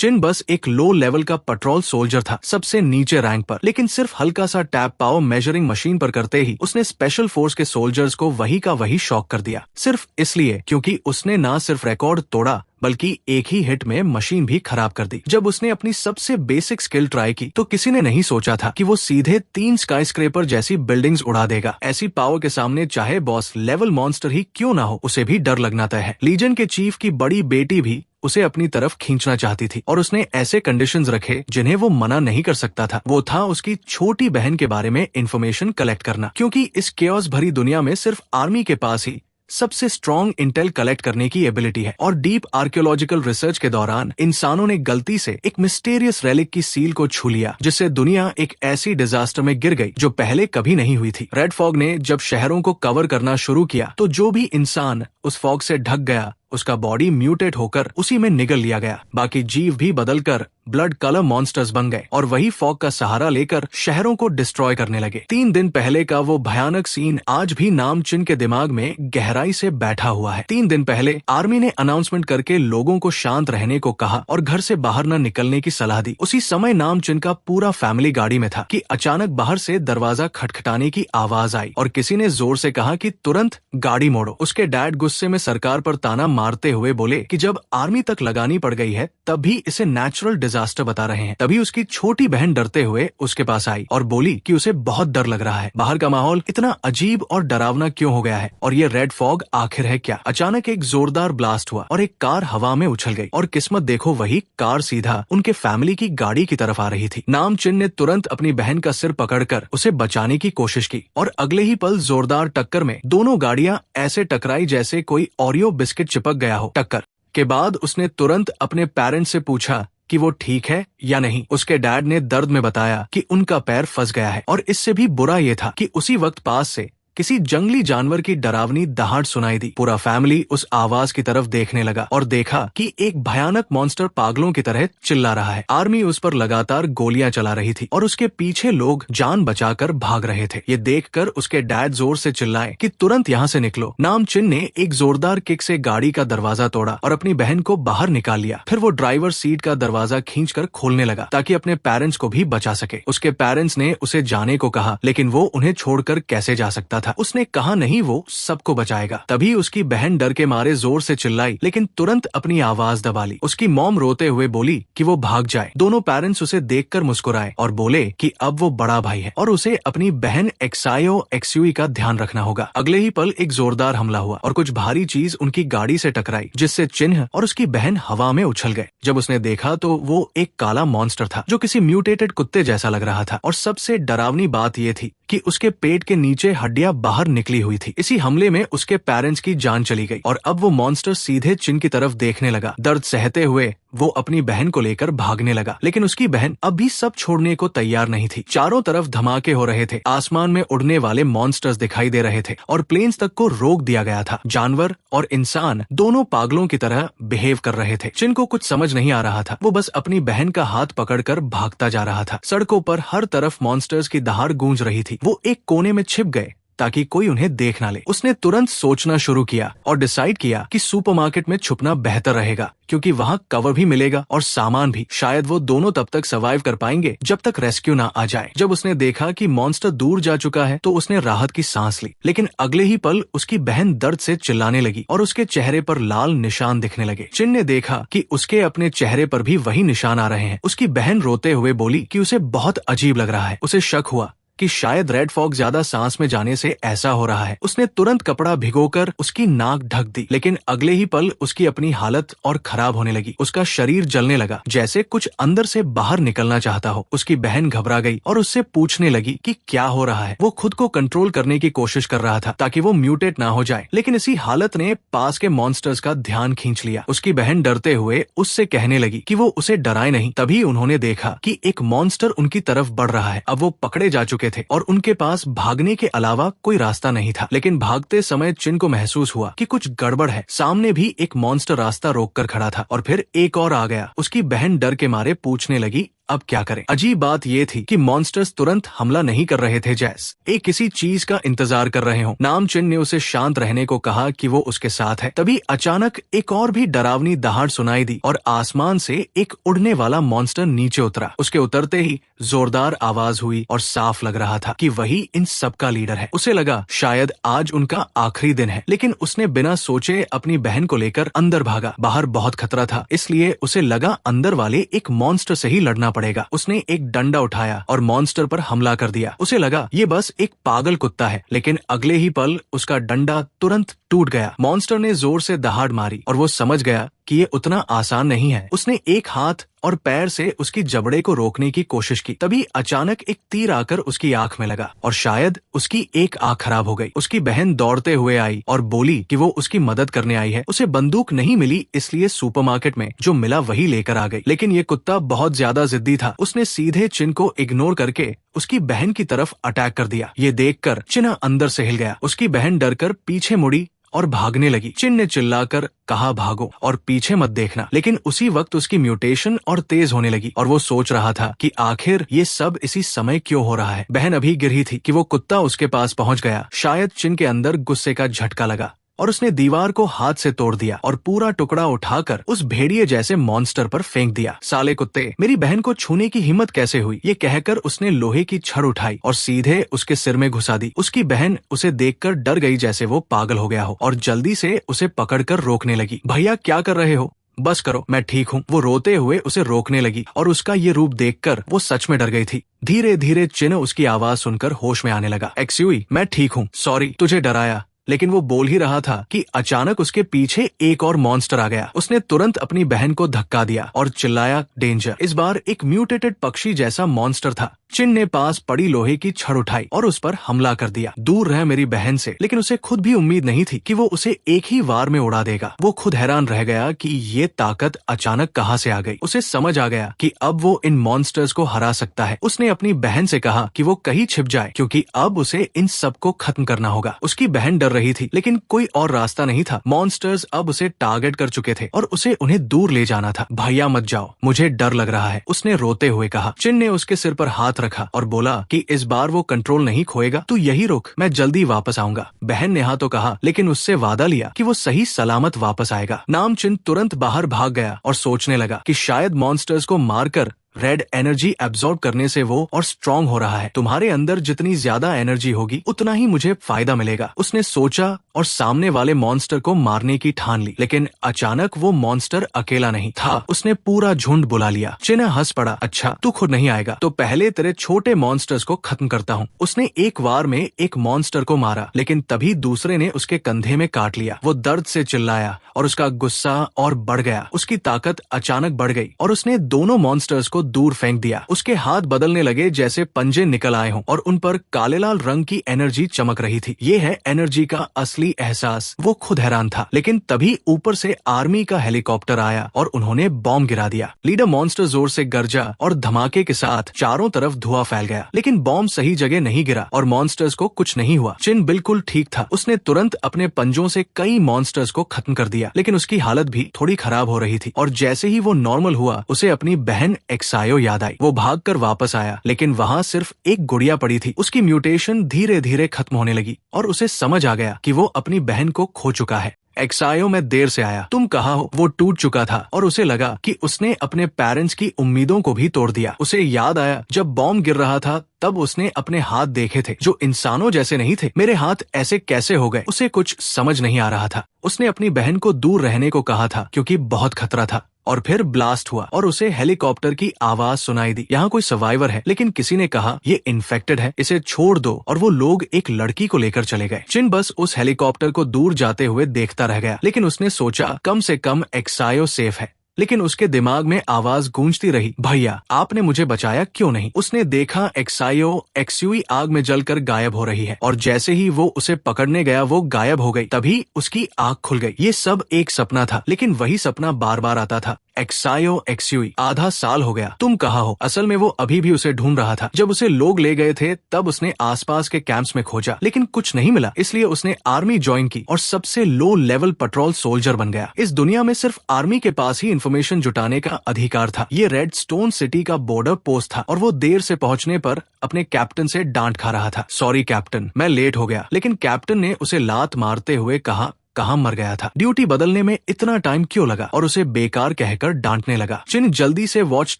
चिन बस एक low level का पेट्रोल सोल्जर था, सबसे नीचे रैंक पर। लेकिन सिर्फ हल्का सा टैप पावर मेजरिंग मशीन पर करते ही उसने स्पेशल फोर्स के सोल्जर्स को वही का वही शॉक कर दिया। सिर्फ इसलिए क्योंकि उसने न सिर्फ रिकॉर्ड तोड़ा बल्कि एक ही हिट में मशीन भी खराब कर दी। जब उसने अपनी सबसे बेसिक स्किल ट्राई की तो किसी ने नहीं सोचा था कि वो सीधे 3 स्काईस्क्रेपर जैसी बिल्डिंग्स उड़ा देगा। ऐसी पावर के सामने चाहे बॉस लेवल मॉन्स्टर ही क्यों ना हो, उसे भी डर लगना तय है। लीजन के चीफ की बड़ी बेटी भी उसे अपनी तरफ खींचना चाहती थी और उसने ऐसे कंडीशंस रखे जिन्हें वो मना नहीं कर सकता था। वो था उसकी छोटी बहन के बारे में इंफॉर्मेशन कलेक्ट करना, क्योंकि इस केओस भरी दुनिया में सिर्फ आर्मी के पास ही सबसे स्ट्रॉन्ग इंटेल कलेक्ट करने की एबिलिटी है। और डीप आर्कियोलॉजिकल रिसर्च के दौरान इंसानों ने गलती से एक मिस्टीरियस रेलिक की सील को छू लिया, जिससे दुनिया एक ऐसी डिजास्टर में गिर गई जो पहले कभी नहीं हुई थी। रेड फॉग ने जब शहरों को कवर करना शुरू किया तो जो भी इंसान उस फॉग से ढक गया उसका बॉडी म्यूटेट होकर उसी में निगल लिया गया। बाकी जीव भी बदलकर ब्लड कलर मॉन्स्टर्स बन गए और वही फॉग का सहारा लेकर शहरों को डिस्ट्रॉय करने लगे। 3 दिन पहले का वो भयानक सीन आज भी नाम चिन के दिमाग में गहराई से बैठा हुआ है। 3 दिन पहले आर्मी ने अनाउंसमेंट करके लोगों को शांत रहने को कहा और घर से बाहर न निकलने की सलाह दी। उसी समय नाम चिन का पूरा फैमिली गाड़ी में था कि अचानक बाहर से दरवाजा खटखटाने की आवाज आई और किसी ने जोर से कहा कि तुरंत गाड़ी मोड़ो। उसके डैड गुस्से में सरकार पर ताना मारते हुए बोले कि जब आर्मी तक लगानी पड़ गई है तब भी इसे नेचुरल डिजास्टर बता रहे हैं। तभी उसकी छोटी बहन डरते हुए उसके पास आई और बोली कि उसे बहुत डर लग रहा है। बाहर का माहौल इतना अजीब और डरावना क्यों हो गया है और ये रेड फॉग आखिर है क्या? अचानक एक जोरदार ब्लास्ट हुआ और एक कार हवा में उछल गई और किस्मत देखो वही कार सीधा उनके फैमिली की गाड़ी की तरफ आ रही थी। नाम चिन ने तुरंत अपनी बहन का सिर पकड़कर उसे बचाने की कोशिश की और अगले ही पल जोरदार टक्कर में दोनों गाड़ियां ऐसे टकराई जैसे कोई ओरियो बिस्किट चिपक गया हो। टक्कर के बाद उसने तुरंत अपने पेरेंट्स से पूछा कि वो ठीक है या नहीं। उसके डैड ने दर्द में बताया कि उनका पैर फंस गया है और इससे भी बुरा ये था कि उसी वक्त पास से किसी जंगली जानवर की डरावनी दहाड़ सुनाई दी। पूरा फैमिली उस आवाज की तरफ देखने लगा और देखा कि एक भयानक मॉन्स्टर पागलों की तरह चिल्ला रहा है। आर्मी उस पर लगातार गोलियां चला रही थी और उसके पीछे लोग जान बचाकर भाग रहे थे। ये देखकर उसके डैड जोर से चिल्लाए कि तुरंत यहाँ से निकलो। नाम चिन ने एक जोरदार किक से गाड़ी का दरवाजा तोड़ा और अपनी बहन को बाहर निकाल लिया। फिर वो ड्राइवर सीट का दरवाजा खींचकर खोलने लगा ताकि अपने पेरेंट्स को भी बचा सके। उसके पेरेंट्स ने उसे जाने को कहा लेकिन वो उन्हें छोड़कर कैसे जा सकता था। उसने कहा नहीं, वो सबको बचाएगा। तभी उसकी बहन डर के मारे जोर से चिल्लाई लेकिन तुरंत अपनी आवाज दबा ली। उसकी मॉम रोते हुए बोली कि वो भाग जाए। दोनों पेरेंट्स उसे देखकर मुस्कुराए और बोले कि अब वो बड़ा भाई है और उसे अपनी बहन एक्सायो एक्सयूई का ध्यान रखना होगा। अगले ही पल एक जोरदार हमला हुआ और कुछ भारी चीज उनकी गाड़ी से टकराई जिससे चिन्ह और उसकी बहन हवा में उछल गए। जब उसने देखा तो वो एक काला मॉन्स्टर था जो किसी म्यूटेटेड कुत्ते जैसा लग रहा था और सबसे डरावनी बात ये थी कि उसके पेट के नीचे हड्डियां बाहर निकली हुई थी। इसी हमले में उसके पेरेंट्स की जान चली गई और अब वो मॉन्स्टर सीधे चिन की तरफ देखने लगा। दर्द सहते हुए वो अपनी बहन को लेकर भागने लगा लेकिन उसकी बहन अभी सब छोड़ने को तैयार नहीं थी। चारों तरफ धमाके हो रहे थे, आसमान में उड़ने वाले मॉन्स्टर्स दिखाई दे रहे थे और प्लेन्स तक को रोक दिया गया था। जानवर और इंसान दोनों पागलों की तरह बिहेव कर रहे थे। चिन को कुछ समझ नहीं आ रहा था, वो बस अपनी बहन का हाथ पकड़कर भागता जा रहा था। सड़कों पर हर तरफ मॉन्स्टर्स की दहाड़ गूंज रही थी। वो एक कोने में छिप गए ताकि कोई उन्हें देख ना ले। उसने तुरंत सोचना शुरू किया और डिसाइड किया कि सुपरमार्केट में छुपना बेहतर रहेगा क्योंकि वहाँ कवर भी मिलेगा और सामान भी। शायद वो दोनों तब तक सर्वाइव कर पाएंगे जब तक रेस्क्यू ना आ जाए। जब उसने देखा कि मॉन्स्टर दूर जा चुका है तो उसने राहत की सांस ली लेकिन अगले ही पल उसकी बहन दर्द से चिल्लाने लगी और उसके चेहरे पर लाल निशान दिखने लगे। चिन ने देखा कि उसके अपने चेहरे पर भी वही निशान आ रहे हैं। उसकी बहन रोते हुए बोली कि उसे बहुत अजीब लग रहा है। उसे शक हुआ कि शायद रेड फॉग ज्यादा सांस में जाने से ऐसा हो रहा है। उसने तुरंत कपड़ा भिगोकर उसकी नाक ढक दी लेकिन अगले ही पल उसकी अपनी हालत और खराब होने लगी। उसका शरीर जलने लगा जैसे कुछ अंदर से बाहर निकलना चाहता हो। उसकी बहन घबरा गई और उससे पूछने लगी कि क्या हो रहा है। वो खुद को कंट्रोल करने की कोशिश कर रहा था ताकि वो म्यूटेट ना हो जाए लेकिन इसी हालत ने पास के मॉन्स्टर्स का ध्यान खींच लिया। उसकी बहन डरते हुए उससे कहने लगी कि वो उसे डराए नहीं। तभी उन्होंने देखा कि एक मॉन्स्टर उनकी तरफ बढ़ रहा है। अब वो पकड़े जा चुके थे और उनके पास भागने के अलावा कोई रास्ता नहीं था। लेकिन भागते समय चिन को महसूस हुआ कि कुछ गड़बड़ है। सामने भी एक मॉन्स्टर रास्ता रोक कर खड़ा था और फिर एक और आ गया। उसकी बहन डर के मारे पूछने लगी अब क्या करें। अजीब बात ये थी कि मॉन्स्टर्स तुरंत हमला नहीं कर रहे थे, जैस एक किसी चीज का इंतजार कर रहे हो। नामचिन ने उसे शांत रहने को कहा कि वो उसके साथ है। तभी अचानक एक और भी डरावनी दहाड़ सुनाई दी और आसमान से एक उड़ने वाला मॉन्स्टर नीचे उतरा। उसके उतरते ही जोरदार आवाज हुई और साफ लग रहा था कि वही इन सबका लीडर है। उसे लगा शायद आज उनका आखिरी दिन है, लेकिन उसने बिना सोचे अपनी बहन को लेकर अंदर भागा। बाहर बहुत खतरा था, इसलिए उसे लगा अंदर वाले एक मॉन्स्टर से ही लड़ना पड़ेगा। उसने एक डंडा उठाया और मॉन्स्टर पर हमला कर दिया। उसे लगा ये बस एक पागल कुत्ता है, लेकिन अगले ही पल उसका डंडा तुरंत टूट गया। मॉन्स्टर ने जोर से दहाड़ मारी और वो समझ गया कि ये उतना आसान नहीं है। उसने एक हाथ और पैर से उसकी जबड़े को रोकने की कोशिश की। तभी अचानक एक तीर आकर उसकी आंख में लगा और शायद उसकी एक आंख खराब हो गई। उसकी बहन दौड़ते हुए आई और बोली कि वो उसकी मदद करने आई है। उसे बंदूक नहीं मिली, इसलिए सुपरमार्केट में जो मिला वही लेकर आ गई। लेकिन ये कुत्ता बहुत ज्यादा जिद्दी था। उसने सीधे चिन को इग्नोर करके उसकी बहन की तरफ अटैक कर दिया। ये देखकर चिन अंदर से हिल गया। उसकी बहन डरकर पीछे मुड़ी और भागने लगी। चिन ने चिल्लाकर कहा भागो और पीछे मत देखना। लेकिन उसी वक्त उसकी म्यूटेशन और तेज होने लगी और वो सोच रहा था कि आखिर ये सब इसी समय क्यों हो रहा है। बहन अभी गिरी थी कि वो कुत्ता उसके पास पहुंच गया। शायद चिन के अंदर गुस्से का झटका लगा और उसने दीवार को हाथ से तोड़ दिया और पूरा टुकड़ा उठाकर उस भेड़िए जैसे मॉन्स्टर पर फेंक दिया। साले कुत्ते, मेरी बहन को छूने की हिम्मत कैसे हुई? ये कहकर उसने लोहे की छड़ उठाई और सीधे उसके सिर में घुसा दी। उसकी बहन उसे देखकर डर गई, जैसे वो पागल हो गया हो, और जल्दी से उसे पकड़कर रोकने लगी। भैया क्या कर रहे हो? बस करो, मैं ठीक हूँ। वो रोते हुए उसे रोकने लगी और उसका ये रूप देखकर वो सच में डर गई थी। धीरे धीरे चिन उसकी आवाज सुनकर होश में आने लगा। एक्सयूई, मैं ठीक हूँ, सॉरी तुझे डराया। लेकिन वो बोल ही रहा था कि अचानक उसके पीछे एक और मॉन्स्टर आ गया। उसने तुरंत अपनी बहन को धक्का दिया और चिल्लाया डेंजर। इस बार एक म्यूटेटेड पक्षी जैसा मॉन्स्टर था। चिन ने पास पड़ी लोहे की छड़ उठाई और उस पर हमला कर दिया। दूर रह मेरी बहन से। लेकिन उसे खुद भी उम्मीद नहीं थी कि वो उसे एक ही वार में उड़ा देगा। वो खुद हैरान रह गया कि ये ताकत अचानक कहाँ से आ गई। उसे समझ आ गया कि अब वो इन मॉन्स्टर्स को हरा सकता है। उसने अपनी बहन से कहा कि वो कहीं छिप जाए, क्योंकि अब उसे इन सबको खत्म करना होगा। उसकी बहन डर रही थी, लेकिन कोई और रास्ता नहीं था। मॉन्स्टर्स अब उसे टारगेट कर चुके थे और उसे उन्हें दूर ले जाना था। भैया मत जाओ, मुझे डर लग रहा है, उसने रोते हुए कहा। चिन ने उसके सिर पर हाथ रखा और बोला कि इस बार वो कंट्रोल नहीं खोएगा। तू यही रुक, मैं जल्दी वापस आऊंगा। बहन ने हाँ तो कहा, लेकिन उससे वादा लिया कि वो सही सलामत वापस आएगा। नामचिन तुरंत बाहर भाग गया और सोचने लगा कि शायद मॉन्स्टर्स को मारकर रेड एनर्जी एब्जॉर्ब करने से वो और स्ट्रांग हो रहा है। तुम्हारे अंदर जितनी ज्यादा एनर्जी होगी उतना ही मुझे फायदा मिलेगा, उसने सोचा और सामने वाले मॉन्स्टर को मारने की ठान ली। लेकिन अचानक वो मॉन्स्टर अकेला नहीं था, उसने पूरा झुंड बुला लिया। चिना हंस पड़ा, अच्छा तू खुद नहीं आएगा तो पहले तेरे छोटे मॉन्स्टर्स को खत्म करता हूँ। उसने एक वार में एक मॉन्स्टर को मारा, लेकिन तभी दूसरे ने उसके कंधे में काट लिया। वो दर्द से चिल्लाया और उसका गुस्सा और बढ़ गया। उसकी ताकत अचानक बढ़ गई और उसने दोनों मॉन्स्टर्स को दूर फेंक दिया। उसके हाथ बदलने लगे जैसे पंजे निकल आए हों और उन पर काले लाल रंग की एनर्जी चमक रही थी। ये है एनर्जी का असली एहसास। वो खुद हैरान था, लेकिन तभी ऊपर से आर्मी का हेलीकॉप्टर आया और उन्होंने बॉम्ब गिरा दिया। लीडर मॉन्स्टर जोर से गरजा और धमाके के साथ चारों तरफ धुआं फैल गया, लेकिन बॉम्ब सही जगह नहीं गिरा और मॉन्स्टर्स को कुछ नहीं हुआ। चिन बिल्कुल ठीक था। उसने तुरंत अपने पंजों से कई मॉन्स्टर्स को खत्म कर दिया, लेकिन उसकी हालत भी थोड़ी खराब हो रही थी। और जैसे ही वो नॉर्मल हुआ, उसे अपनी बहन एक्सायो याद आई। वो भागकर वापस आया, लेकिन वहाँ सिर्फ एक गुड़िया पड़ी थी। उसकी म्यूटेशन धीरे धीरे खत्म होने लगी और उसे समझ आ गया कि वो अपनी बहन को खो चुका है। एक्सायो, मैं देर से आया, तुम कहाँ हो? वो टूट चुका था और उसे लगा कि उसने अपने पेरेंट्स की उम्मीदों को भी तोड़ दिया। उसे याद आया जब बॉम्ब गिर रहा था तब उसने अपने हाथ देखे थे जो इंसानों जैसे नहीं थे। मेरे हाथ ऐसे कैसे हो गए? उसे कुछ समझ नहीं आ रहा था। उसने अपनी बहन को दूर रहने को कहा था क्योंकि बहुत खतरा था। और फिर ब्लास्ट हुआ और उसे हेलीकॉप्टर की आवाज सुनाई दी। यहाँ कोई सर्वाइवर है, लेकिन किसी ने कहा ये इन्फेक्टेड है, इसे छोड़ दो। और वो लोग एक लड़की को लेकर चले गए। चिन बस उस हेलीकॉप्टर को दूर जाते हुए देखता रह गया, लेकिन उसने सोचा कम से कम एक्सायो सेफ है। लेकिन उसके दिमाग में आवाज गूंजती रही, भैया आपने मुझे बचाया क्यों नहीं? उसने देखा एक्सायो एक्सयूई आग में जलकर गायब हो रही है और जैसे ही वो उसे पकड़ने गया वो गायब हो गई। तभी उसकी आंख खुल गई। ये सब एक सपना था, लेकिन वही सपना बार बार आता था। एक्सायो एक्सयूई, आधा साल हो गया, तुम कहाँ हो? असल में वो अभी भी उसे ढूंढ रहा था। जब उसे लोग ले गए थे तब उसने आसपास के कैंप्स में खोजा, लेकिन कुछ नहीं मिला। इसलिए उसने आर्मी ज्वाइन की और सबसे लो लेवल पेट्रोल सोल्जर बन गया। इस दुनिया में सिर्फ आर्मी के पास ही इंफॉर्मेशन जुटाने का अधिकार था। ये रेड स्टोन सिटी का बॉर्डर पोस्ट था और वो देर से पहुंचने पर अपने कैप्टन से डांट खा रहा था। सॉरी कैप्टन, मैं लेट हो गया। लेकिन कैप्टन ने उसे लात मारते हुए कहा, कहाँ मर गया था? ड्यूटी बदलने में इतना टाइम क्यों लगा? और उसे बेकार कहकर डांटने लगा। चिन जल्दी से वॉच